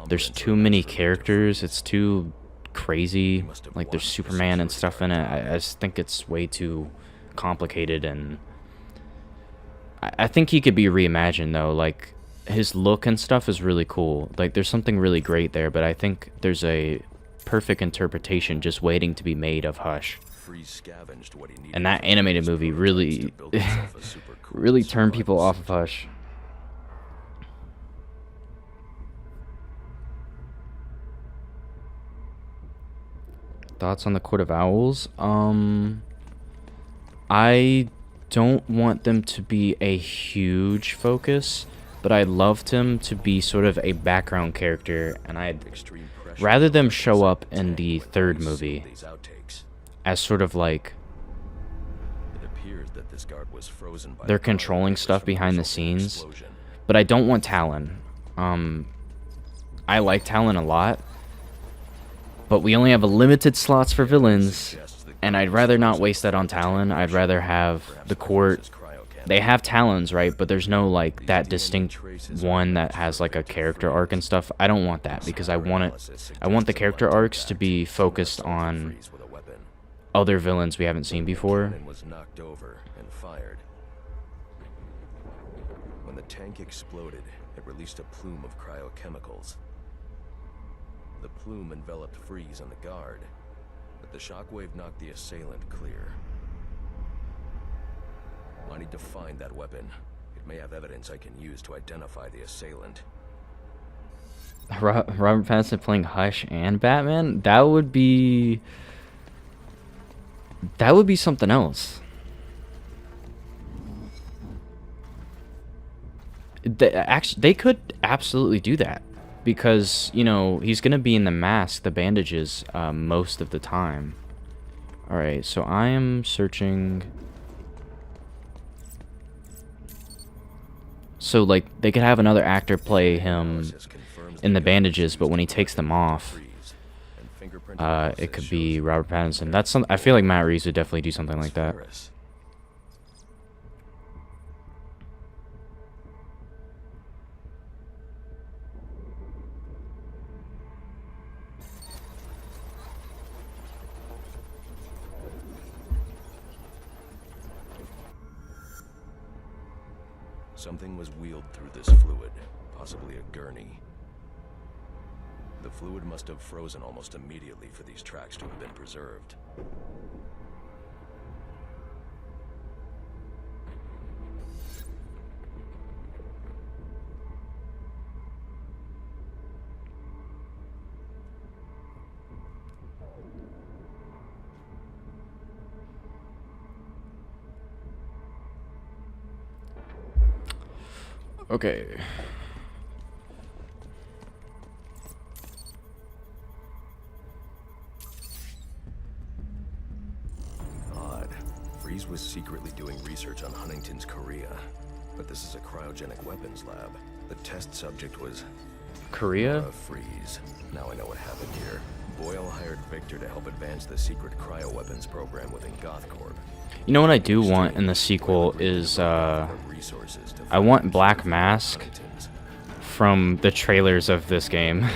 there's too many characters, it's too crazy, like there's Superman and stuff in it. I just think it's way too complicated, and I think he could be reimagined though. Like his look and stuff is really cool, like there's something really great there, but I think there's a perfect interpretation just waiting to be made of Hush. And that animated movie really really turned people off of Hush. Thoughts on the Court of Owls? I don't want them to be a huge focus, but I'd love them to be sort of a background character, and I'd rather them show up in the third movie as sort of like they're controlling stuff behind the scenes. But I don't want Talon. I like Talon a lot, but we only have a limited slots for villains, and I'd rather not waste that on Talon. I'd rather have the Court. They have Talons, right? But there's no like that distinct one that has like a character arc and stuff. I don't want that, because I want the character arcs to be focused on other villains we haven't seen before. When the tank exploded, it released a plume of cryochemicals. The plume enveloped Freeze and the guard, but the shockwave knocked the assailant clear. I need to find that weapon. It may have evidence I can use to identify the assailant. Robert Pattinson playing Hush and Batman? That would be something else. They could absolutely do that, because, you know, he's gonna be in the mask, the bandages, most of the time. Alright, so I am searching. So, like, they could have another actor play him in the bandages, but when he takes them off, it could be Robert Pattinson. That's I feel like Matt Reeves would definitely do something like that. Something was wheeled through this fluid, possibly a gurney. The fluid must have frozen almost immediately for these tracks to have been preserved. Okay. Odd. Freeze was secretly doing research on Huntington's Korea, but this is a cryogenic weapons lab. The test subject was Korea? Freeze. Now I know what happened here. Boyle hired Victor to help advance the secret cryoweapons program within GothCorp. You know what I do want in the sequel is, I want Black Mask from the trailers of this game.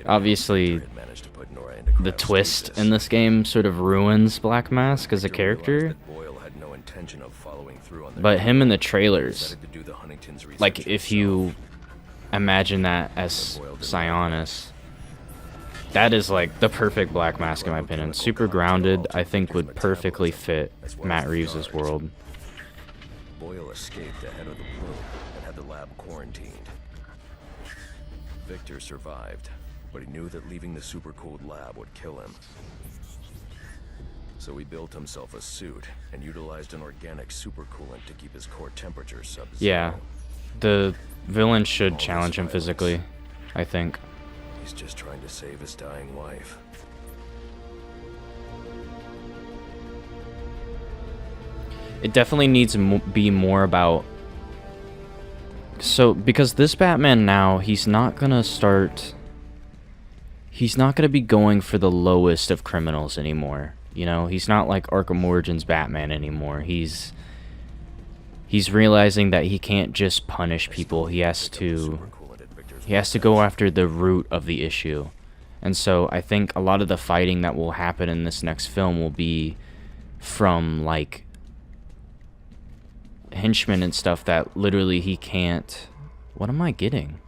Obviously, the twist in this game sort of ruins Black Mask as a character, but him in the trailers, like, if you imagine that as Sionis, that is like the perfect Black Mask in my opinion. Super grounded, I think would perfectly fit Matt Reeves' world. Boyle escaped ahead of the plume and had the lab quarantined. Victor survived, but he knew that leaving the supercooled lab would kill him. So he built himself a suit and utilized an organic supercoolant to keep his core temperature sub-zero. Yeah, the villain should challenge him physically, I think. He's just trying to save his dying wife. It definitely needs to be more about... So, because this Batman now, he's not gonna be going for the lowest of criminals anymore. You know, he's not like Arkham Origins Batman anymore. He's realizing that he can't just punish people. He has to go after the root of the issue. And so I think a lot of the fighting that will happen in this next film will be from like henchmen and stuff that literally he can't... What am I getting?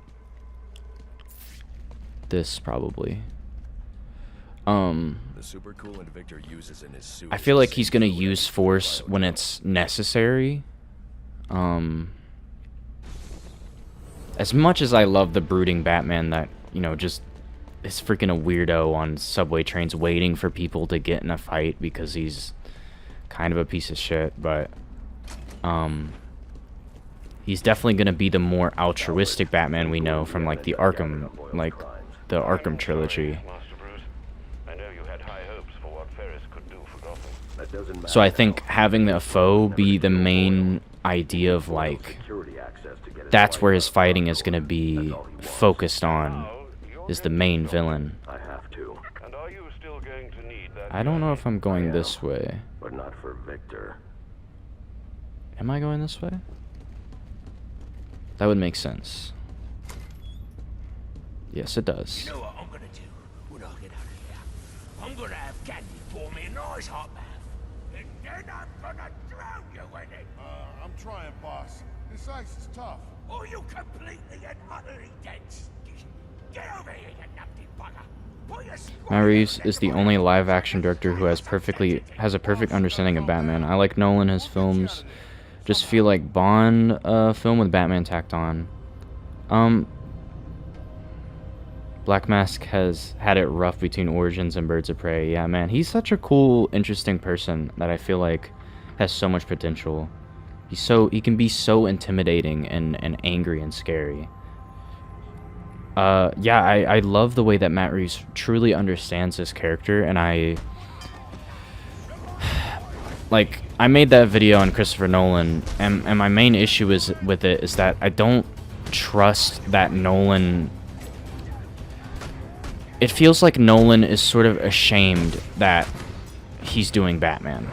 This probably. The supercoolant Victor uses in his suit I feel like he's gonna use force when it's necessary. As much as I love the brooding Batman that, you know, just is freaking a weirdo on subway trains waiting for people to get in a fight because he's kind of a piece of shit, but he's definitely gonna be the more altruistic Batman we know from like the Arkham trilogy. Master Bruce, I know you had high hopes for what Ferris could do for Gotham. That doesn't matter. So I think having the foe be the main idea of like that's where his fighting is gonna be focused on, is the main villain. I have to, And are you still going to need that? I don't know if I'm going this way. but not for Victor. Am I going this way? That would make sense. Yes, it does. You know what I'm gonna do when I get out of here? I'm gonna have Candy pour me a nice hot bath. And then I'm gonna drown you in it. I'm trying, boss. This ice is tough. Or you completely and utterly dense. Get over here, you nutty bugger. Pull your Matt Reeves is the only live-action director who has a perfect understanding of Batman. I like Nolan, his films just feel like Bond film with Batman tacked on. Black Mask has had it rough between Origins and Birds of Prey. Yeah, man, he's such a cool, interesting person that I feel like has so much potential. He can be so intimidating and angry and scary. Yeah, I love the way that Matt Reeves truly understands his character, and I made that video on Christopher Nolan, and my main issue with it is that I don't trust that Nolan... It feels like Nolan is sort of ashamed that he's doing Batman.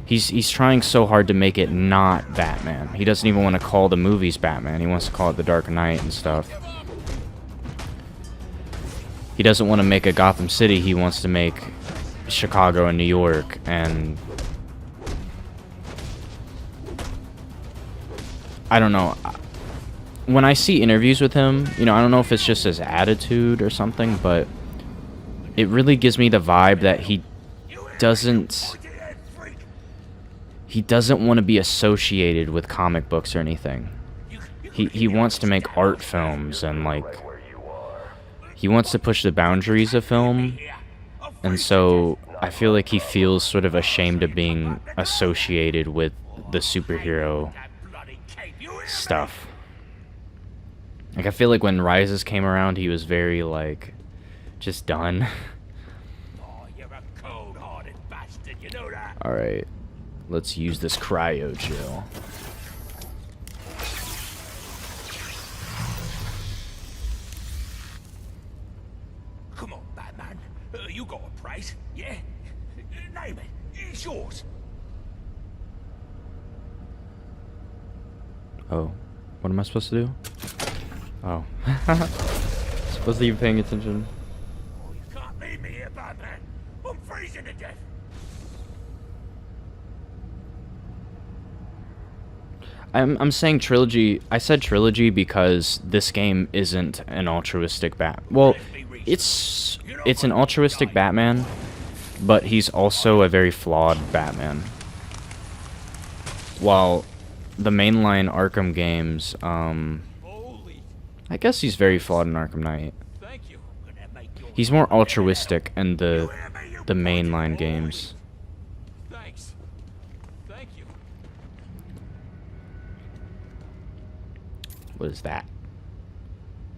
He's trying so hard to make it not Batman. He doesn't even want to call the movies Batman. He wants to call it The Dark Knight and stuff. He doesn't want to make a Gotham City. He wants to make Chicago and New York. And I don't know. When I see interviews with him, you know, I don't know if it's just his attitude or something, but it really gives me the vibe that he doesn't want to be associated with comic books or anything. He wants to make art films, and like he wants to push the boundaries of film, and so I feel like he feels sort of ashamed of being associated with the superhero stuff. Like, I feel like when Rises came around, he was very, like, just done. Oh, you're a cold-hearted bastard, you know that? Alright, let's use this cryo gel. Come on, Batman. You got a price, yeah? Name it. It's yours. Oh, what am I supposed to do? Oh. Supposed to be paying attention. Oh, you can't leave me here, Batman. I'm freezing to death. I'm saying trilogy. I said trilogy because this game isn't an altruistic Well, it's an altruistic Batman, but he's also a very flawed Batman. While the mainline Arkham games, I guess he's very flawed in Arkham Knight. Thank you. Gonna make your He's more life altruistic in the You hear me, you mainline fucking games. Thanks. Thank you. What is that?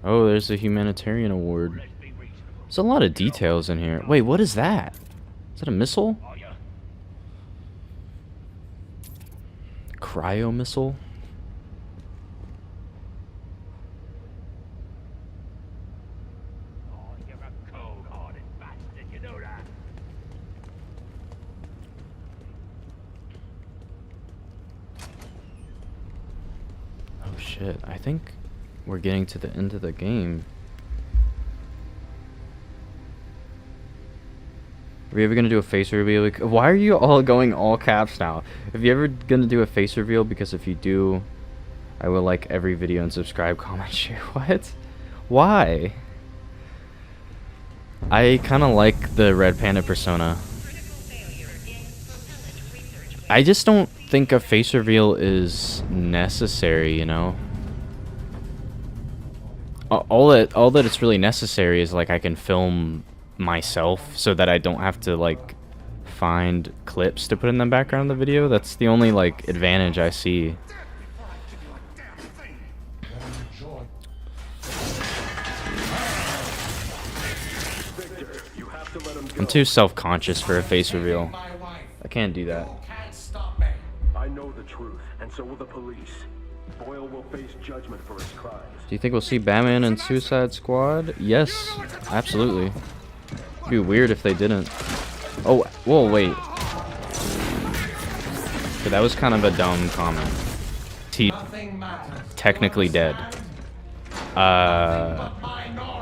Oh, there's a humanitarian award. Let's be reasonable. There's a lot of details in here. Wait, what is that? Is that a missile? Are ya? Cryo missile? Oh, you're a cold-hearted bastard, you know that? Oh shit, I think we're getting to the end of the game. Are we ever gonna do a face reveal? Why are you all going all caps now? If you ever gonna do a face reveal, because if you do, I will like every video and subscribe, comment, share. What? Why? I kind of like the Red Panda persona. Critical failure in propellant research. I just don't think a face reveal is necessary, you know? All that it's really necessary is like I can film myself so that I don't have to like find clips to put in the background of the video. That's the only like advantage I see. I'm too self-conscious for a face reveal. I can't do that. I know the truth, and so will the police. Boyle will face judgment for his crimes. Do you think we'll see Batman and Suicide Squad? Yes, absolutely. It'd be weird if they didn't. Oh, whoa, wait. Okay, that was kind of a dumb comment. T technically dead.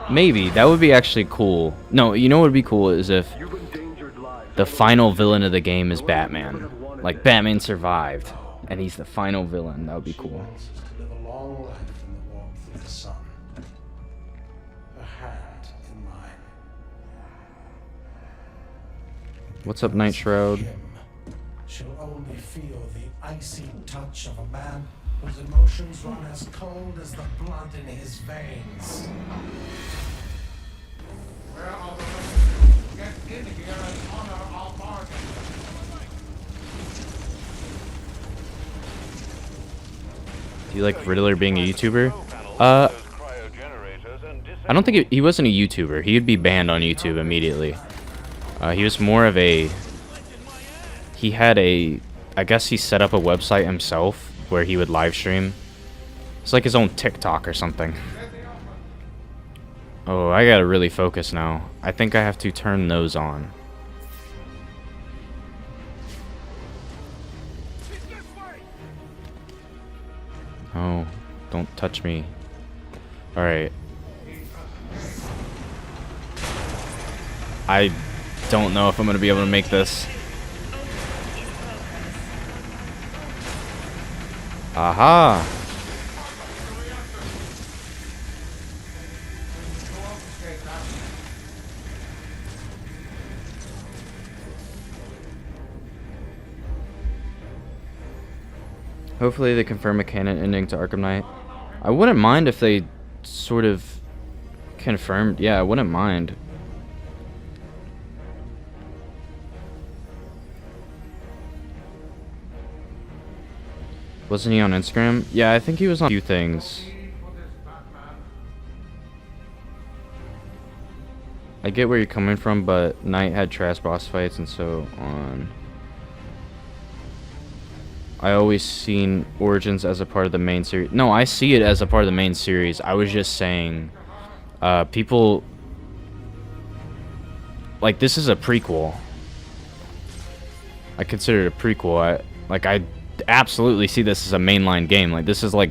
Maybe that would be actually cool. No, you know what would be cool is if You've endangered lives. the final villain of the game is Batman. Like Batman survived, and he's the final villain. That would be cool. Wants us to live a long life in the warmth of the sun. A hand in mine. What's up, Night Shroud? Him. She'll only feel the icy touch of a man whose emotions run as cold as the blood in his veins. Where are the rest? Get in here and honor our bargain. Do you like Riddler being a YouTuber? I don't think he wasn't a YouTuber. He would be banned on YouTube immediately. He was more of a... He had a... I guess he set up a website himself where he would live stream. It's like his own TikTok or something. Oh, I gotta really focus now. I think I have to turn those on. Oh, don't touch me. Alright. I don't know if I'm gonna be able to make this. Aha! Hopefully they confirm a canon ending to Arkham Knight. I wouldn't mind if they sort of confirmed. Yeah, I wouldn't mind. Wasn't he on Instagram? Yeah, I think he was on a few things. I get where you're coming from, but Knight had trash boss fights and so on. I always seen Origins as a part of the main series. No, I see it as a part of the main series. I was just saying, people... Like, this is a prequel. I consider it a prequel. I absolutely see this as a mainline game. Like, this is like...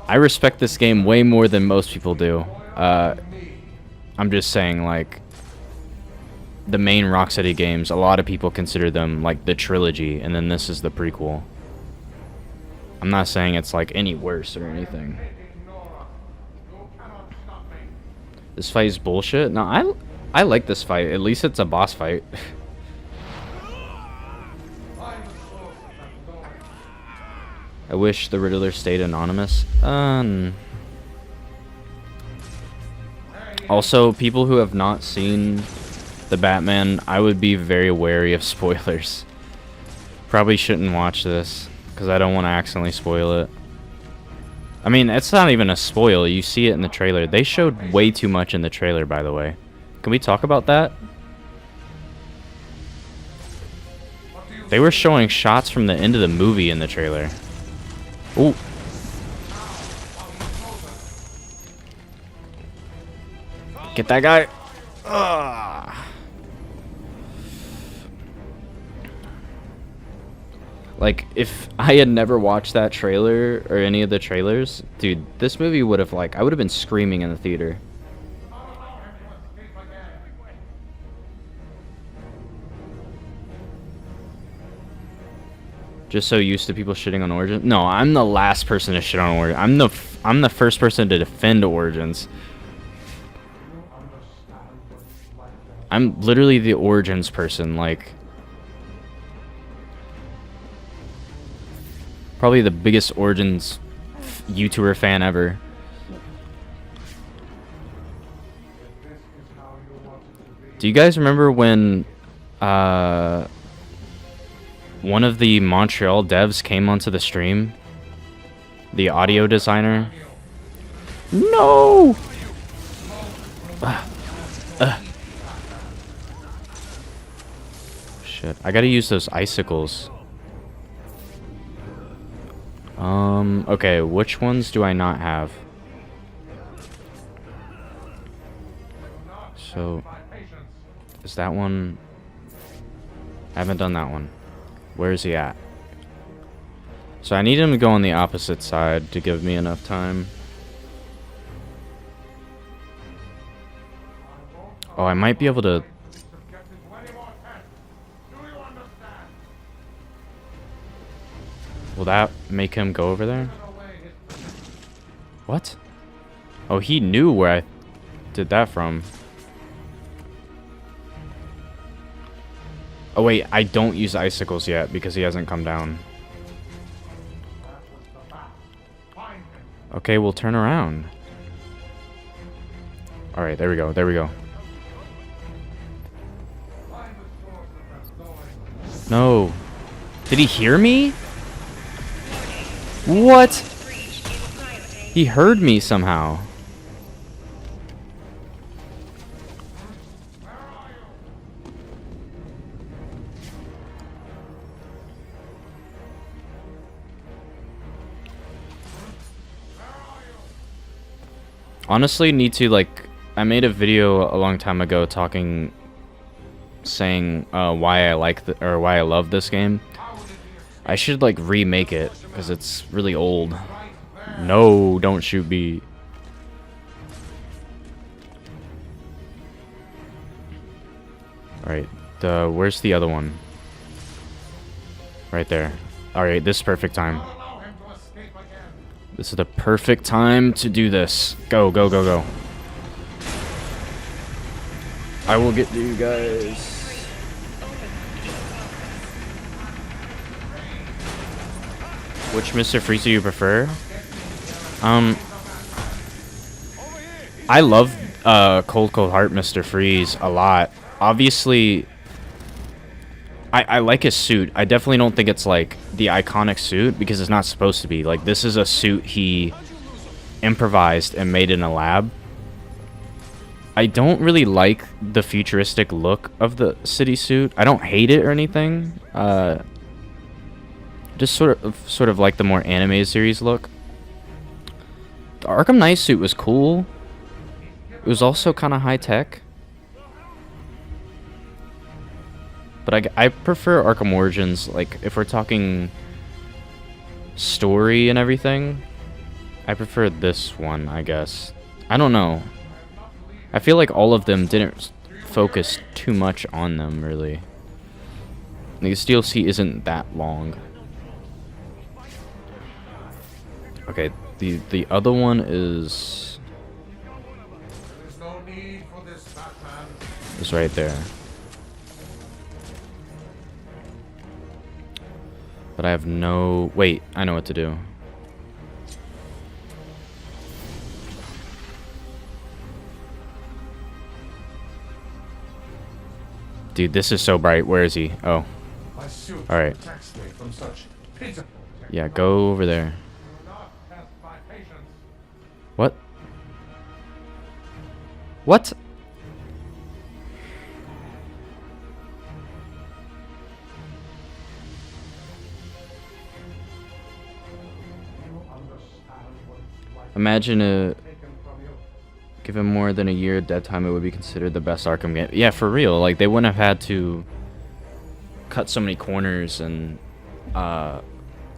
I respect this game way more than most people do. I'm just saying, like... The main Rocksteady games, a lot of people consider them, like, the trilogy, and then this is the prequel. I'm not saying it's, like, any worse or anything. This fight is bullshit? No, I like this fight. At least it's a boss fight. I wish the Riddler stayed anonymous. Also, people who have not seen the Batman, I would be very wary of spoilers. Probably shouldn't watch this, because I don't want to accidentally spoil it. I mean, it's not even a spoil. You see it in the trailer. They showed way too much in the trailer, by the way. Can we talk about that? They were showing shots from the end of the movie in the trailer. Ooh. Get that guy. Ugh. Like, if I had never watched that trailer or any of the trailers, dude, this movie would have, like, I would have been screaming in the theater. Just so used to people shitting on Origins. No, I'm the last person to shit on Origins. I'm the first person to defend Origins. I'm literally the Origins person, like, probably the biggest Origins YouTuber fan ever. Do you guys remember when one of the Montreal devs came onto the stream? The audio designer? No! Shit, I gotta use those icicles. Okay, which ones do I not have? So, is that one? I haven't done that one. Where is he at? So I need him to go on the opposite side to give me enough time. Oh, I might be able to... Will that make him go over there? What? Oh, he knew where I did that from. Oh wait, I don't use icicles yet because he hasn't come down. Okay, we'll turn around. Alright, there we go, there we go. No. Did he hear me? What? He heard me somehow. Honestly, need to, like, I made a video a long time ago saying why I like why I love this game. I should, like, remake it because it's really old. No, don't shoot me. All right, where's the other one? Right there. All right, this is perfect time. This is the perfect time to do this. Go, go, go, go. I will get to you guys. Which Mr. Freeze do you prefer? I love Cold Cold Heart Mr. Freeze a lot. Obviously, I like his suit. I definitely don't think it's like the iconic suit because it's not supposed to be. Like, this is a suit he improvised and made in a lab. I don't really like the futuristic look of the city suit. I don't hate it or anything. Just sort of like the more animated series look. The Arkham Knight suit was cool. It was also kind of high tech. But I prefer Arkham Origins, like, if we're talking story and everything, I prefer this one, I guess. I don't know. I feel like all of them didn't focus too much on them, really. This DLC isn't that long. Okay, the other one is... It's right there. But I have no... Wait, I know what to do. Dude, this is so bright. Where is he? Oh. My suit Alright. protects me from such pitiful Yeah, go over there. Do not test my patience. What? What? You understand what it's like Imagine taken from you. given more than a year dead time, it would be considered the best Arkham game. Yeah, for real. Like, they wouldn't have had to cut so many corners and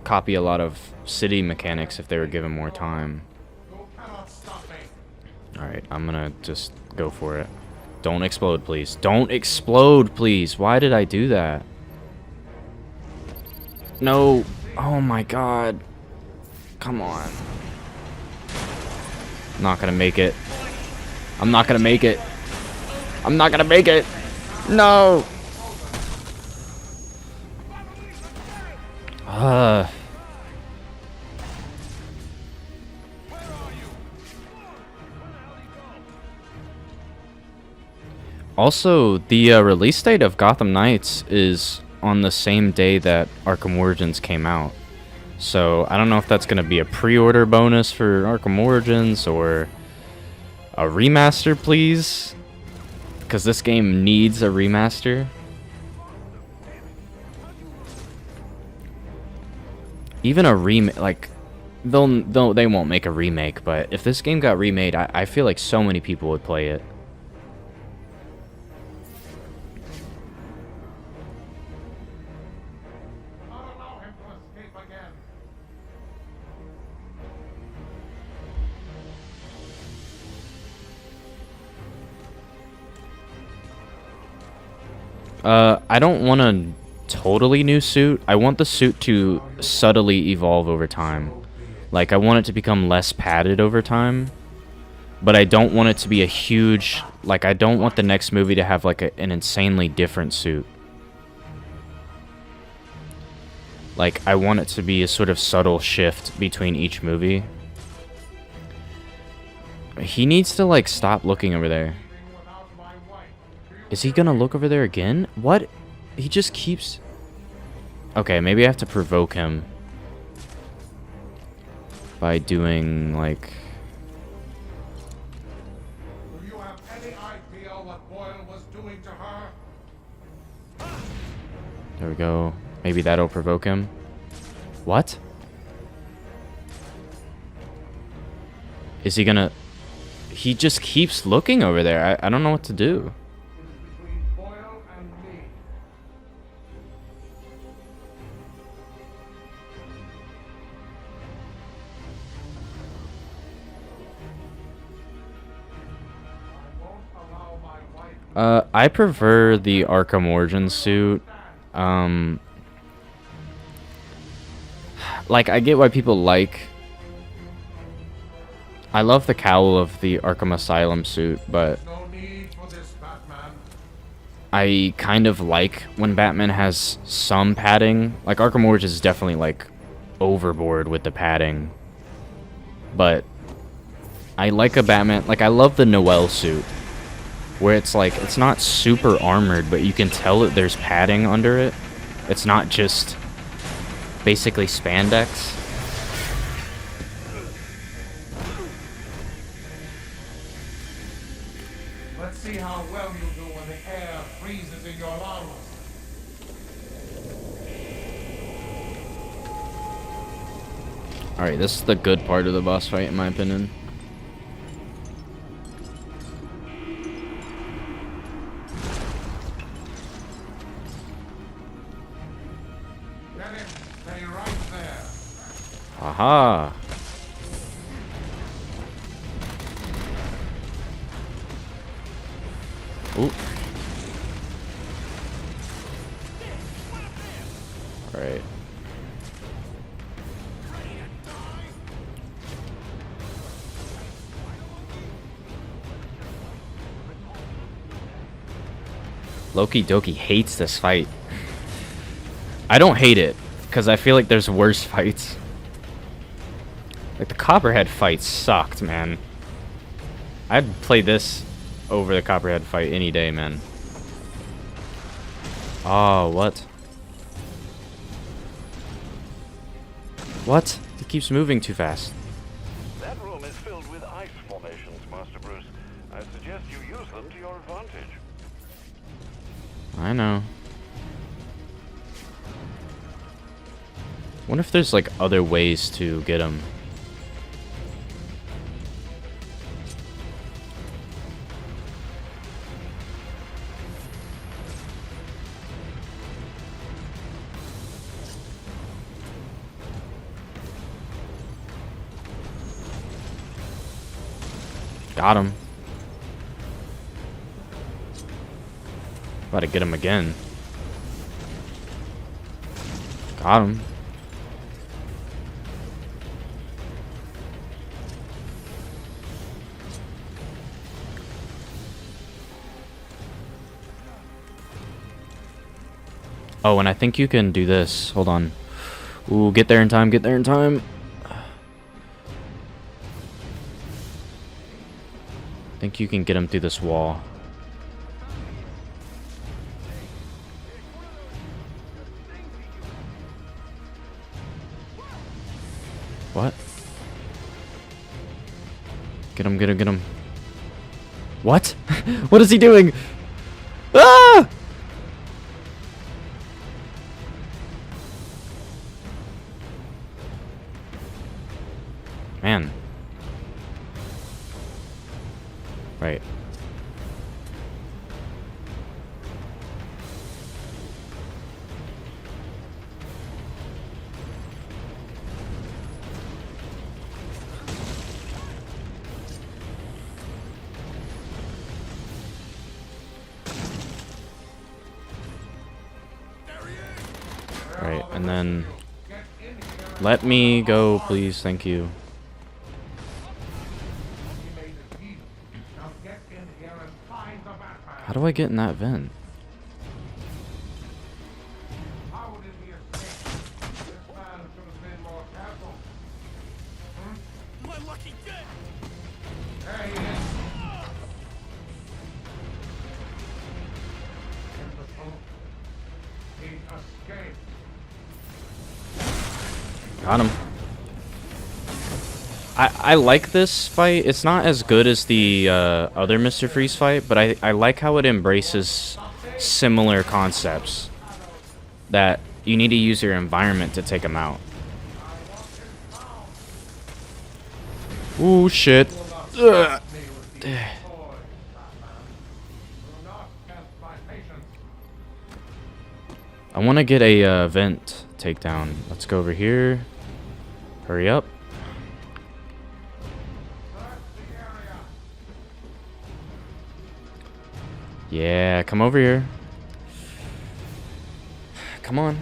copy a lot of city mechanics if they were given more time. You cannot stop me. Alright, I'm gonna just go for it. Don't explode, please. Don't explode, please. Why did I do that? No. Oh my god. Come on. Not gonna make it. I'm not gonna make it. I'm not gonna make it. No. Also, the release date of Gotham Knights is on the same day that Arkham Origins came out. So, I don't know if that's going to be a pre-order bonus for Arkham Origins or a remaster, please. Because this game needs a remaster. Even a remake, like, they won't make a remake, but if this game got remade, I feel like so many people would play it. Not allow him to escape again. I don't want a totally new suit. I want the suit to subtly evolve over time. Like, I want it to become less padded over time. But I don't want it to be a huge... Like, I don't want the next movie to have, like, an insanely different suit. Like, I want it to be a sort of subtle shift between each movie. He needs to, like, stop looking over there. Is he gonna look over there again? What? He just keeps... Okay, maybe I have to provoke him. By doing, like... Do you have any idea what Boyle was doing to her? There we go. Maybe that'll provoke him. What? Is he gonna... He just keeps looking over there. I don't know what to do. Between Boyle and me. I won't allow my wife. I prefer the Arkham Origins suit. Like, I get why people like... I love the cowl of the Arkham Asylum suit, but No need for this, Batman. I kind of like when Batman has some padding. Like, Arkham Origins is definitely, like, overboard with the padding. But I like a Batman... Like, I love the Noel suit. Where it's like, it's not super armored, but you can tell that there's padding under it. It's not just basically spandex. Let's see how well you do when the air freezes in your lungs. Alright, this is the good part of the boss fight, in my opinion. Get him. Stay right there. Aha! Ooh. Alright. Loki Doki hates this fight. I don't hate it, because I feel like there's worse fights. Like, the Copperhead fight sucked, man. I'd play this over the Copperhead fight any day, man. Oh, what? What? It keeps moving too fast. That room is filled with ice formations, Master Bruce. I suggest you use them to your advantage. I know. Wonder if there's like other ways to get them. Got him. About to get him again. Got him. Oh, and I think you can do this. Hold on. Ooh, get there in time, get there in time. I think you can get him through this wall. What? Get him, get him, get him. What? What is he doing? Ah! Man. Right. Right, and then let me go, please. Thank you. How do I get in that vent? My lucky day! Got him. I like this fight. It's not as good as the other Mr. Freeze fight, but I like how it embraces similar concepts. That you need to use your environment to take them out. Ooh, shit. Ugh. I want to get a vent takedown. Let's go over here. Hurry up. Yeah, come over here. Come on.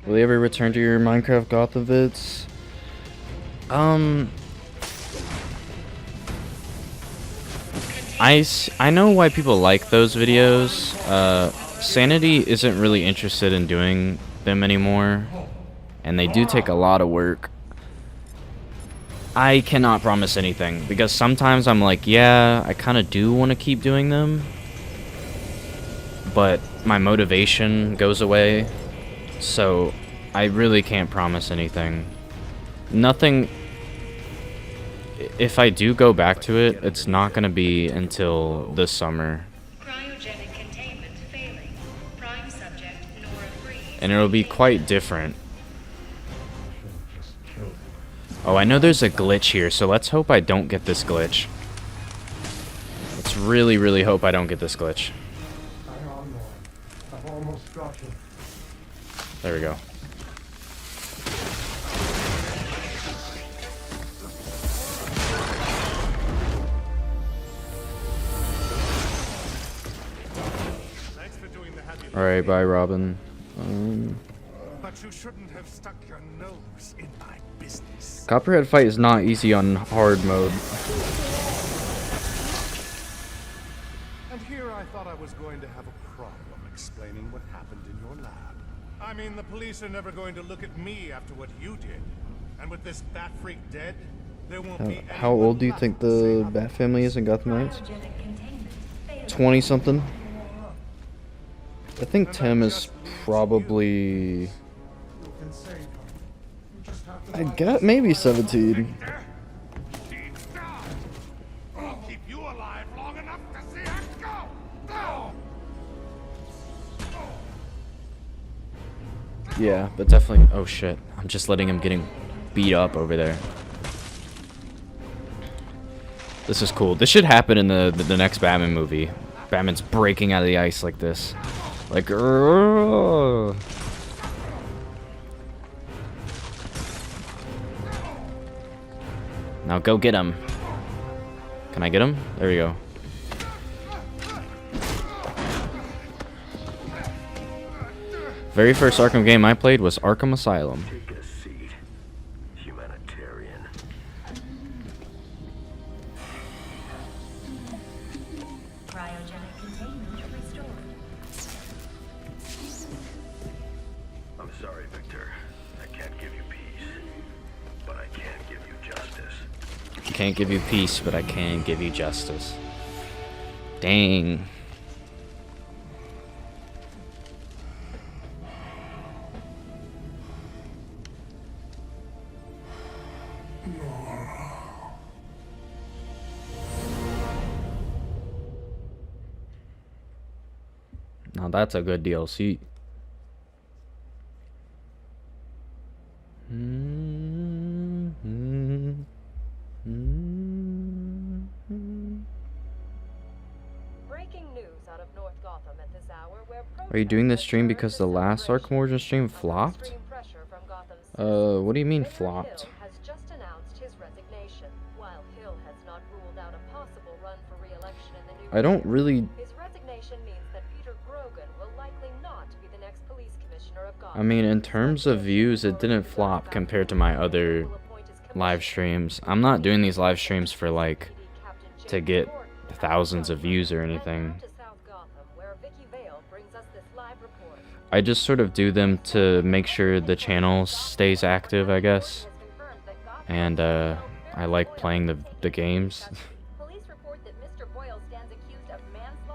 Will you ever return to your Minecraft Gotham vids? I know why people like those videos. Sanity isn't really interested in doing them anymore, and they do take a lot of work. I cannot promise anything, because sometimes I'm like, yeah, I kind of do want to keep doing them, but my motivation goes away, so I really can't promise anything. Nothing. If I do go back to it, it's not going to be until this summer. Cryogenic containment failing. Prime subject Nora Freeze. And it'll be quite different. Oh, I know there's a glitch here, so let's hope I don't get this glitch. Let's really, really hope I don't get this glitch. There we go. Alright, bye, Robin. But you shouldn't have stuck your nose in my business. Copperhead fight is not easy on hard mode. And here I thought I was going to have a problem explaining what happened in your lab. I mean, the police are never going to look at me after what you did. And with this bat freak dead, there won't be How old do you think the Bat family is in Gotham Knights? Cryogenic containment failing. 20 something. I think Tim is probably, I got maybe 17. I'll keep you alive long enough to see her go. No! Yeah, but definitely. Oh shit! I'm just letting him getting beat up over there. This is cool. This should happen in the next Batman movie. Batman's breaking out of the ice like this, like. "Grrrr." Now go get him. Can I get him? There we go. Very first Arkham game I played was Arkham Asylum. Take a seat. Humanitarian. Cryogenic containment restored. I'm sorry, Victor. I can't give you peace, but I can give you justice. I can't give you peace, but I can give you justice. Dang. Now that's a good DLC. Breaking news out of North Gotham at this hour where Are you doing this stream because the last Arkham Origins stream flopped? What do you mean flopped? Has just announced his resignation. While Hill has not ruled out a possible run for re-election in the new I don't really. his resignation means that Peter Grogan will likely not be the next police commissioner of Gotham. I mean, in terms of views, it didn't flop compared to my other live streams. I'm not doing these live streams for like to get thousands of views or anything. I just sort of do them to make sure the channel stays active, I guess. And I like playing the games.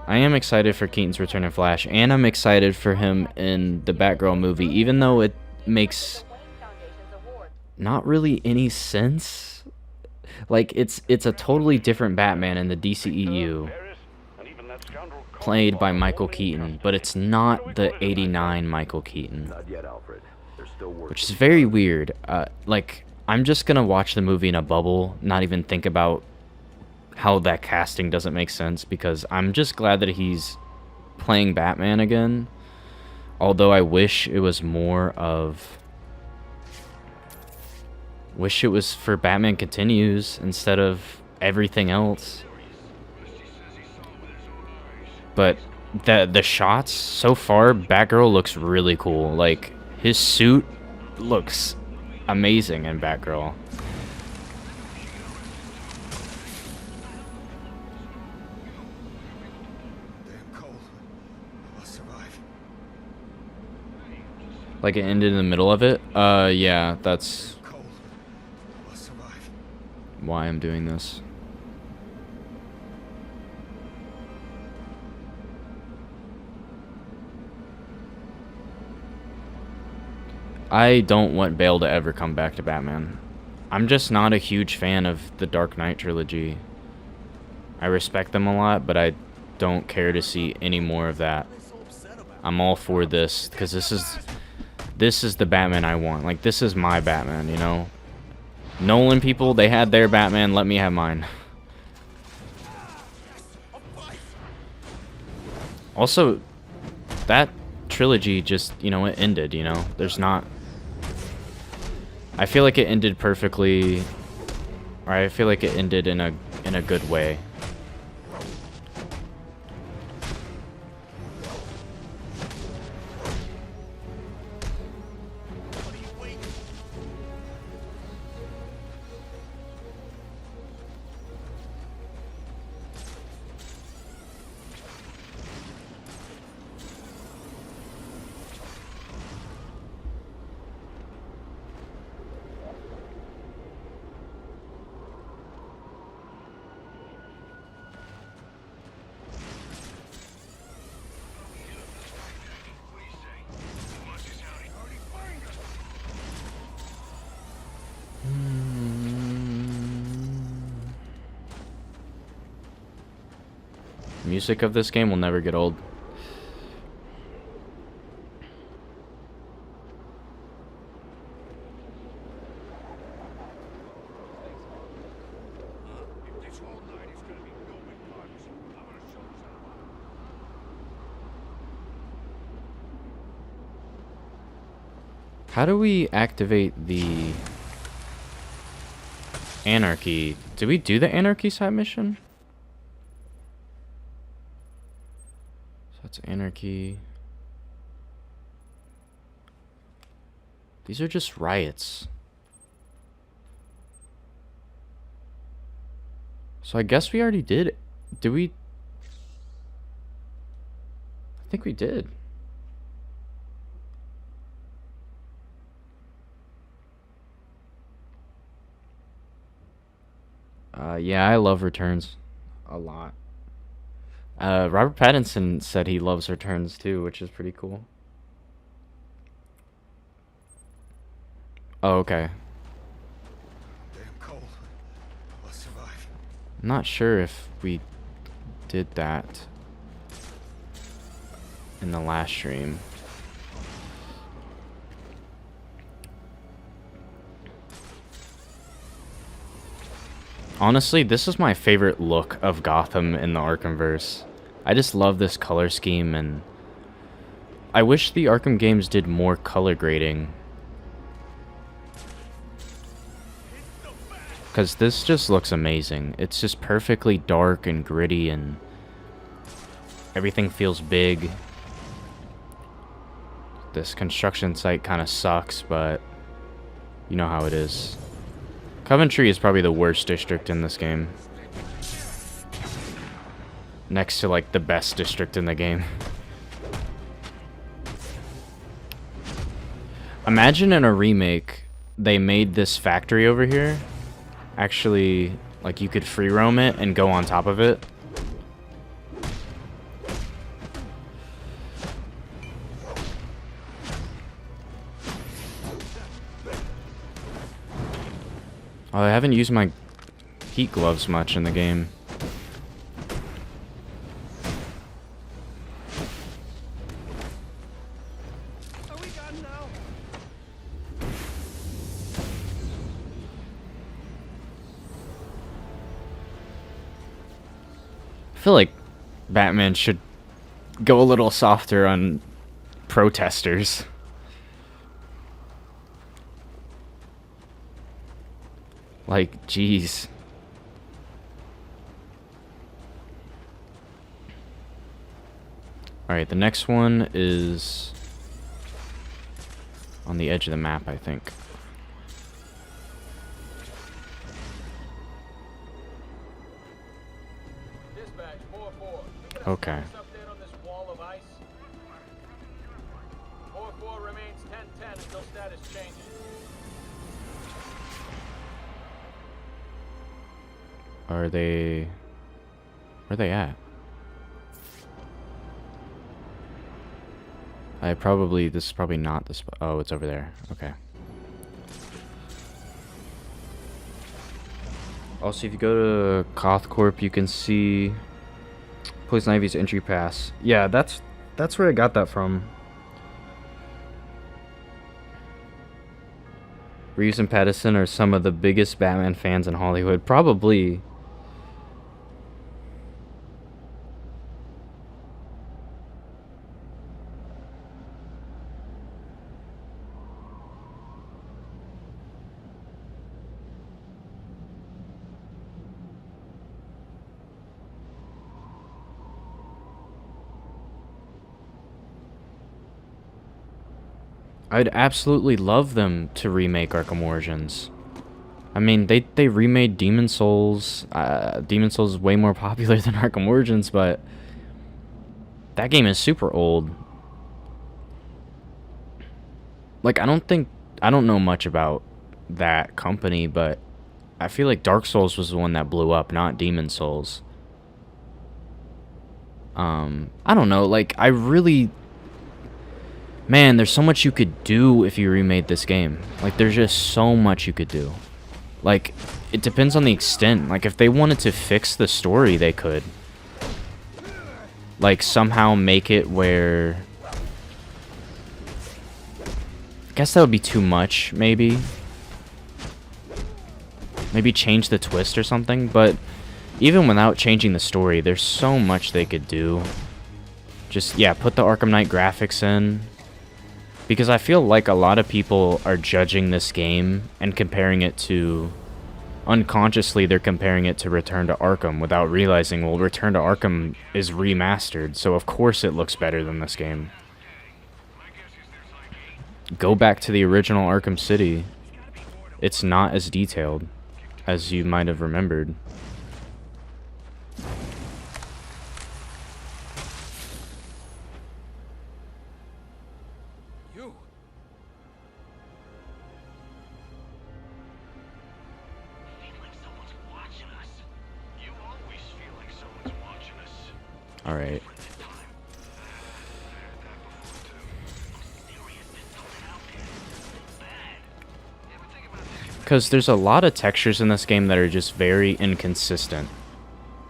I am excited for Keaton's return in Flash, and I'm excited for him in the Batgirl movie, even though it makes not really any sense. Like, it's a totally different Batman in the DCEU, played by Michael Keaton, but it's not the 89 Michael Keaton, Not yet, Alfred. They're still working. which is very weird. Like, I'm just gonna watch the movie in a bubble, not even think about how that casting doesn't make sense, because I'm just glad that he's playing Batman again. Although I wish it was more of... Wish it was for Batman Continues instead of everything else. But the shots so far, Batgirl looks really cool. Like, his suit looks amazing in Batgirl. Damn cold. I'll survive. Like, it ended in the middle of it. Yeah, that's Cold. I'll survive. why I'm doing this. I don't want Bale to ever come back to Batman. I'm just not a huge fan of the Dark Knight trilogy. I respect them a lot, but I don't care to see any more of that. I'm all for this, because this is the Batman I want. Like, this is my Batman, you know? Nolan people, they had their Batman, let me have mine. Also, that trilogy just, you know, it ended, you know? There's not... I feel like it ended perfectly, or I feel like it ended in a good way. music of this game will never get old. This whole night is gonna be going parts. I'm gonna show someone. How do we activate the anarchy? Did we do the anarchy side mission? So that's anarchy. These are just riots. So I guess we already did it. Did we? I think we did. Yeah, I love Returns a lot. Robert Pattinson said he loves Returns too, which is pretty cool. Oh, okay. Damn cold. I'll survive. I'm not sure if we did that in the last stream. Honestly, this is my favorite look of Gotham in the Arkhamverse. I just love this color scheme, and I wish the Arkham games did more color grading. Because this just looks amazing. It's just perfectly dark and gritty, and everything feels big. This construction site kind of sucks, but you know how it is. Coventry is probably the worst district in this game. Next to, like, the best district in the game. Imagine in a remake, they made this factory over here. Actually, like, you could free roam it and go on top of it. Oh, I haven't used my heat gloves much in the game. Are we done now? I feel like Batman should go a little softer on protesters. Like, jeez. Alright, the next one is on the edge of the map, I think. Dispatch 4-4. Okay. Update on this wall of ice. 4-4 remains 10-10 until status changes. Are they... Where are they at? This is probably not the spot. Oh, it's over there. Okay. Also, if you go to Kothcorp, you can see Poison Ivy's entry pass. Yeah, that's where I got that from. Reeves and Pattinson are some of the biggest Batman fans in Hollywood. Probably. I'd absolutely love them to remake Arkham Origins. I mean, they remade Demon Souls. Demon Souls is way more popular than Arkham Origins, but that game is super old. Like, I don't know much about that company, but I feel like Dark Souls was the one that blew up, not Demon Souls. I don't know, like, I really... Man, there's so much you could do if you remade this game. Like, there's just so much you could do. Like, it depends on the extent. Like, if they wanted to fix the story, they could. like somehow make it where, I guess that would be too much, maybe change the twist or something, but even without changing the story, there's so much they could do. Just, yeah, put the Arkham Knight graphics in, because I feel like a lot of people are judging this game and comparing it to, unconsciously they're comparing it to Return to Arkham without realizing, well, Return to Arkham is remastered, so of course it looks better than this game. Go back to the original Arkham City. It's not as detailed as you might have remembered. Alright. Because there's a lot of textures in this game that are just very inconsistent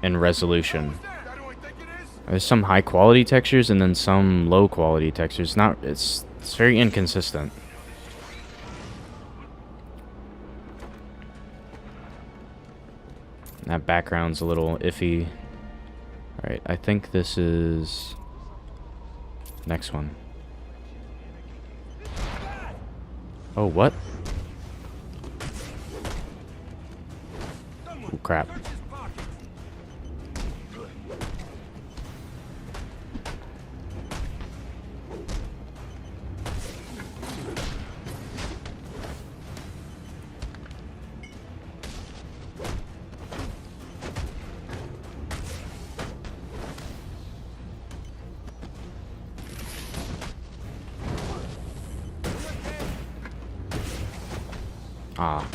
in resolution. There's some high quality textures and then some low quality textures. It's very inconsistent. That background's a little iffy. Alright, I think this is next one. Oh, what? Oh, crap. Ah.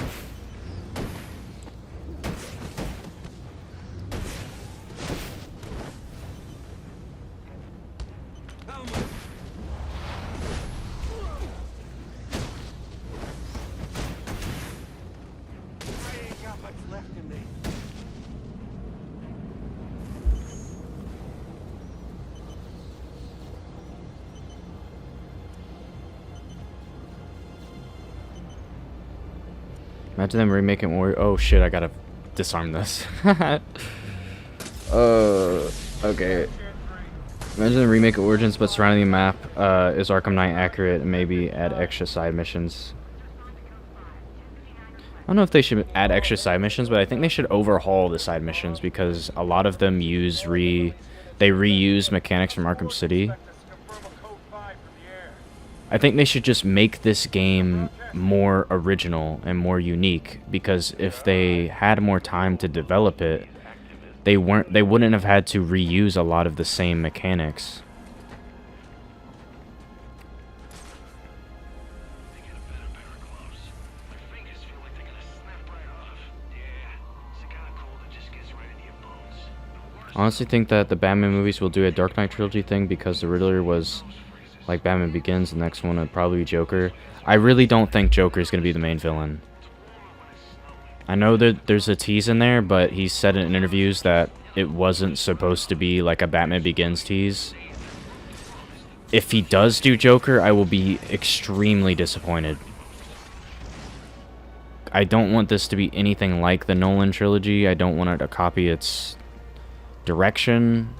Imagine them remaking Warrior. Oh shit, I gotta disarm this. Okay. Imagine the remake of Origins, but surrounding the map is Arkham Knight accurate, and maybe add extra side missions. I don't know if they should add extra side missions, but I think they should overhaul the side missions because a lot of them they reuse mechanics from Arkham City. I think they should just make this game more original and more unique, because if they had more time to develop it, they wouldn't have had to reuse a lot of the same mechanics. I honestly think that the Batman movies will do a Dark Knight trilogy thing, because the Riddler was like Batman Begins. The next one would probably be Joker. I really don't think Joker is going to be the main villain. I know that there's a tease in there, but he said in interviews that it wasn't supposed to be like a Batman Begins tease. If he does do Joker, I will be extremely disappointed. I don't want this to be anything like the Nolan trilogy. I don't want it to copy its direction.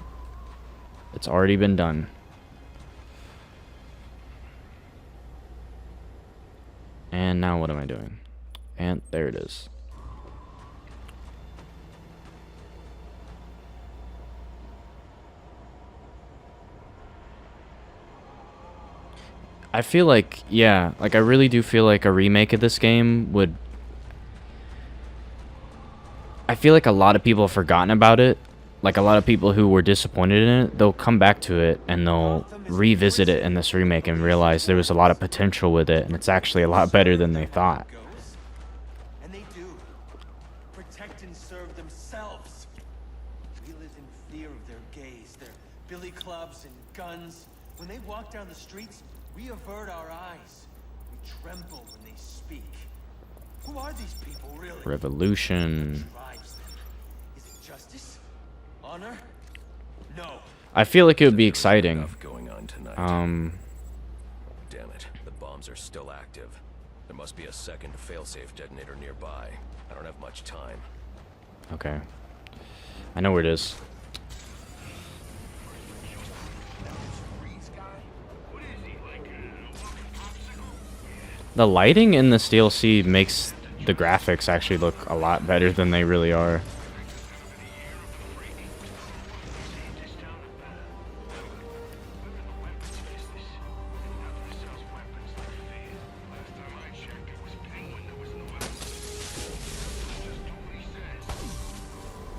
It's already been done. And now what am I doing? And there it is. I feel like, yeah, like I really do feel like a remake of this game would... I feel like a lot of people have forgotten about it. Like a lot of people who were disappointed in it, they'll come back to it and they'll revisit it in this remake and realize there was a lot of potential with it, and it's actually a lot better than they thought. And they do. Protect and serve themselves. We live in fear of their gaze, their billy clubs and guns. When they walk down the streets, we avert our eyes. We tremble when they speak. Who are these people, really? Revolution. Drives them. Is it justice? Honor? No. I feel like it would be exciting. Enough going on tonight. Damn it, the bombs are still active. There must be a second failsafe detonator nearby. I don't have much time. Okay. I know where it is. The lighting in this DLC makes the graphics actually look a lot better than they really are.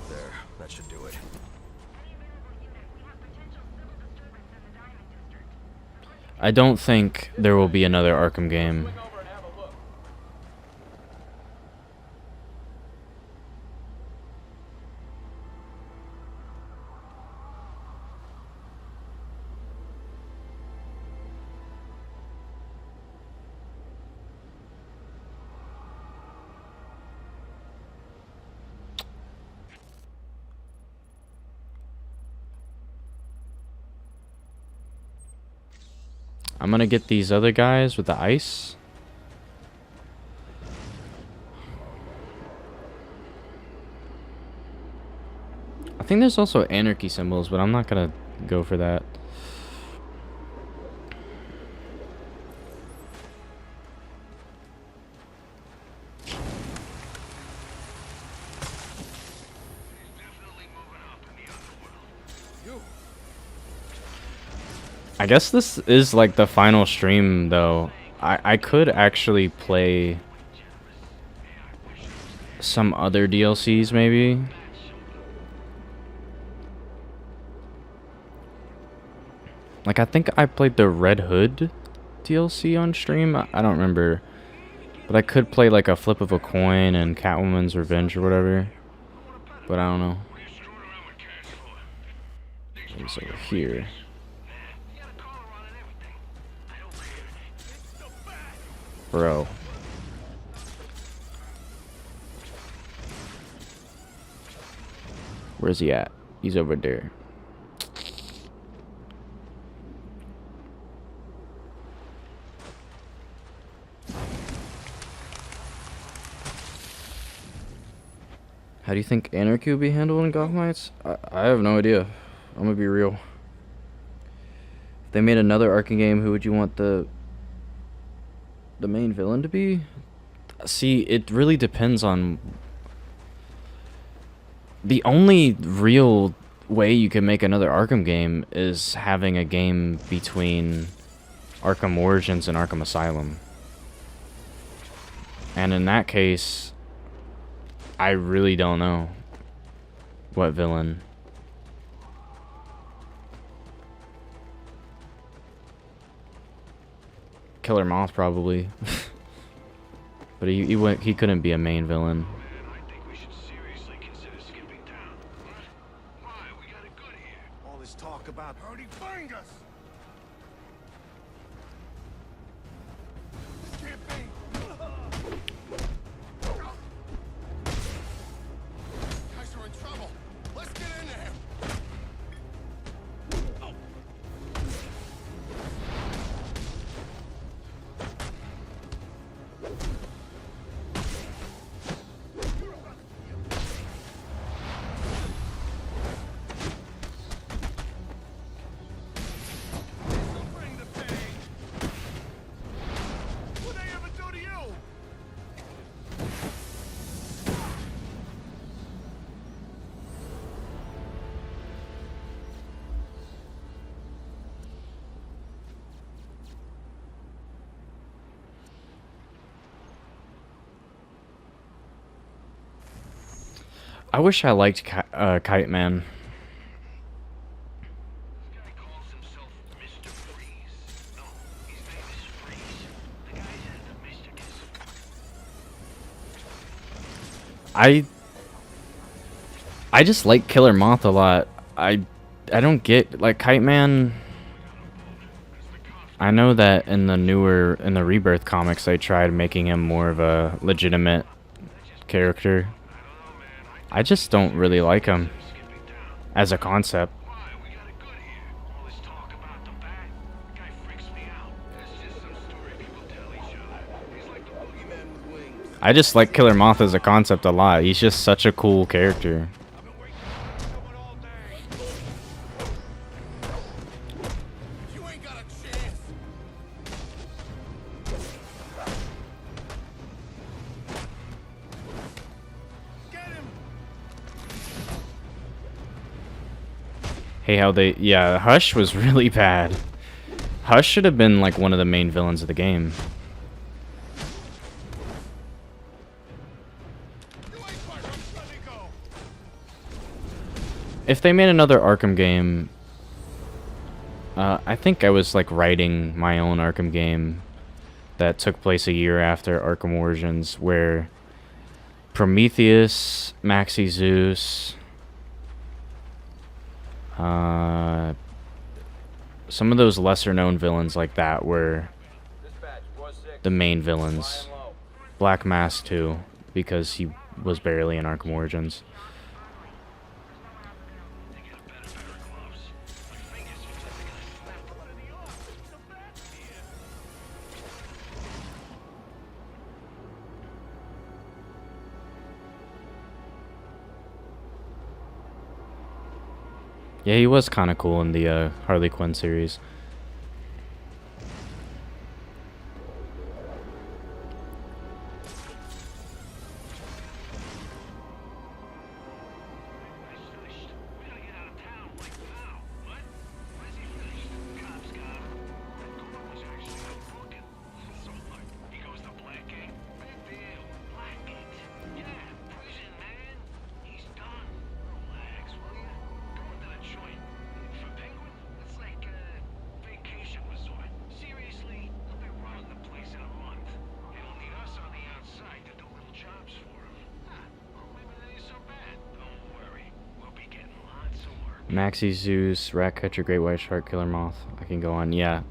There, that should do it. I don't think there will be another Arkham game. Swing over and have a look. I'm gonna get these other guys with the ice. I think there's also anarchy symbols, but I'm not gonna go for that. I guess this is like the final stream though. I could actually play some other DLCs maybe. Like I think I played the Red Hood DLC on stream. I don't remember. But I could play like a Flip of a Coin and Catwoman's Revenge or whatever. But I don't know. It's over here. Bro. Where's he at? He's over there. How do you think anarchy will be handled in Gotham Knights? I have no idea. I'm gonna be real. If they made another Arkham game, who would you want the main villain to be? See, it really depends on... The only real way you can make another Arkham game is having a game between Arkham Origins and Arkham Asylum. And in that case, I really don't know what villain. Killer Moth probably. But he couldn't be a main villain. All this talk about hurting fingers. Can't be. Guys are in trouble. Let's get in there. I wish I liked Kite Man. I just like Killer Moth a lot. I don't get, like, Kite Man. I know that in the Rebirth comics they tried making him more of a legitimate character. I just don't really like him as a concept. I just like Killer Moth as a concept a lot. He's just such a cool character. You ain't got a chance. Get him. Hey, how they... Yeah, Hush was really bad. Hush should have been, like, one of the main villains of the game. If they made another Arkham game... I think I was, like, writing my own Arkham game that took place a year after Arkham Origins, where Prometheus, Maxi Zeus... some of those lesser known villains like that were the main villains. Black Mask too, because he was barely in Arkham Origins. Yeah, he was kind of cool in the Harley Quinn series. Maxi Zeus, Ratcatcher, Great White Shark, Killer Moth. I can go on. Yeah,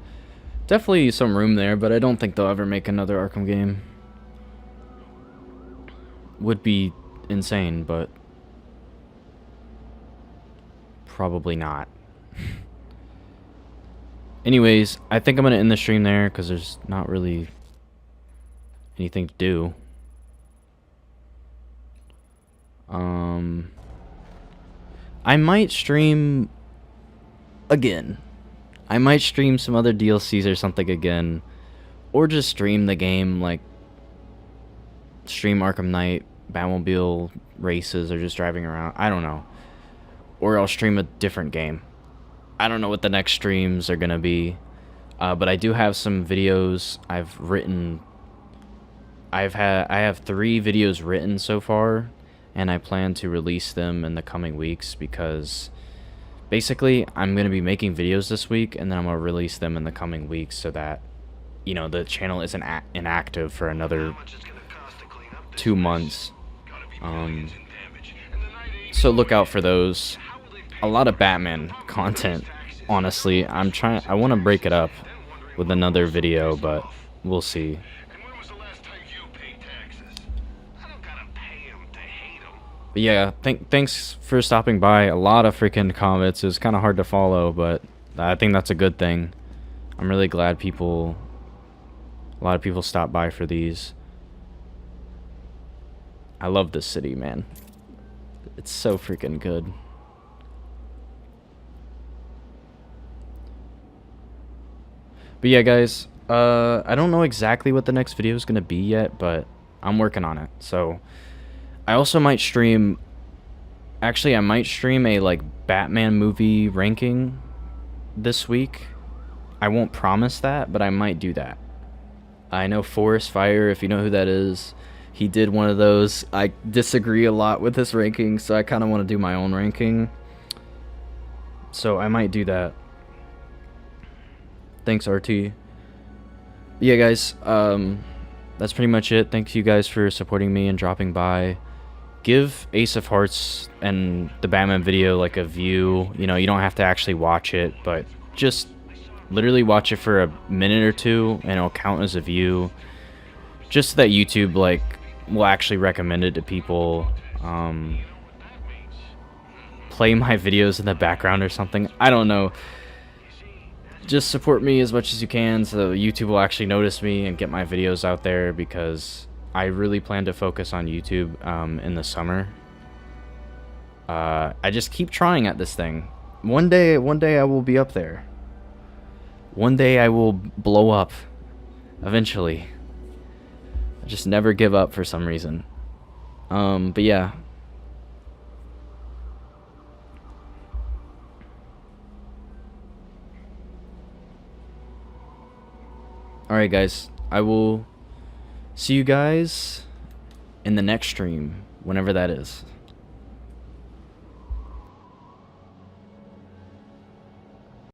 definitely some room there, but I don't think they'll ever make another Arkham game. Would be insane, but probably not. Anyways, I think I'm going to end the stream there because there's not really anything to do. I might stream again. I might stream some other DLCs or something again. Or just stream the game, like stream Arkham Knight, Batmobile races, or just driving around. I don't know. Or I'll stream a different game. I don't know what the next streams are gonna be. But I do have some videos I've written. I have 3 videos written so far, and I plan to release them in the coming weeks because basically I'm going to be making videos this week and then I'm going to release them in the coming weeks so that, you know, the channel isn't inactive for another 2 months. So look out for those. A lot of Batman content, honestly. I want to break it up with another video, but we'll see. But yeah, thanks for stopping by. A lot of freaking comments. It was kind of hard to follow, but I think that's a good thing. I'm really glad a lot of people stopped by for these. I love this city, man. It's so freaking good. But yeah, guys, I don't know exactly what the next video is going to be yet, but I'm working on it. So I also might stream, actually I might stream a like Batman movie ranking this week. I won't promise that, but I might do that. I know Forest Fire, if you know who that is, he did one of those. I disagree a lot with his ranking, so I kind of want to do my own ranking. So I might do that. Thanks, RT. Yeah, guys, that's pretty much it. Thanks you guys for supporting me and dropping by. Give Ace of Hearts and the Batman video like a view. You know, you don't have to actually watch it, but just literally watch it for a minute or two and it'll count as a view. Just so that YouTube like will actually recommend it to people. Play my videos in the background or something. I don't know. Just support me as much as you can so YouTube will actually notice me and get my videos out there, because I really plan to focus on YouTube in the summer. I just keep trying at this thing. One day I will be up there. One day I will blow up. Eventually. I just never give up for some reason. But yeah. Alright guys, I will see you guys in the next stream, whenever that is.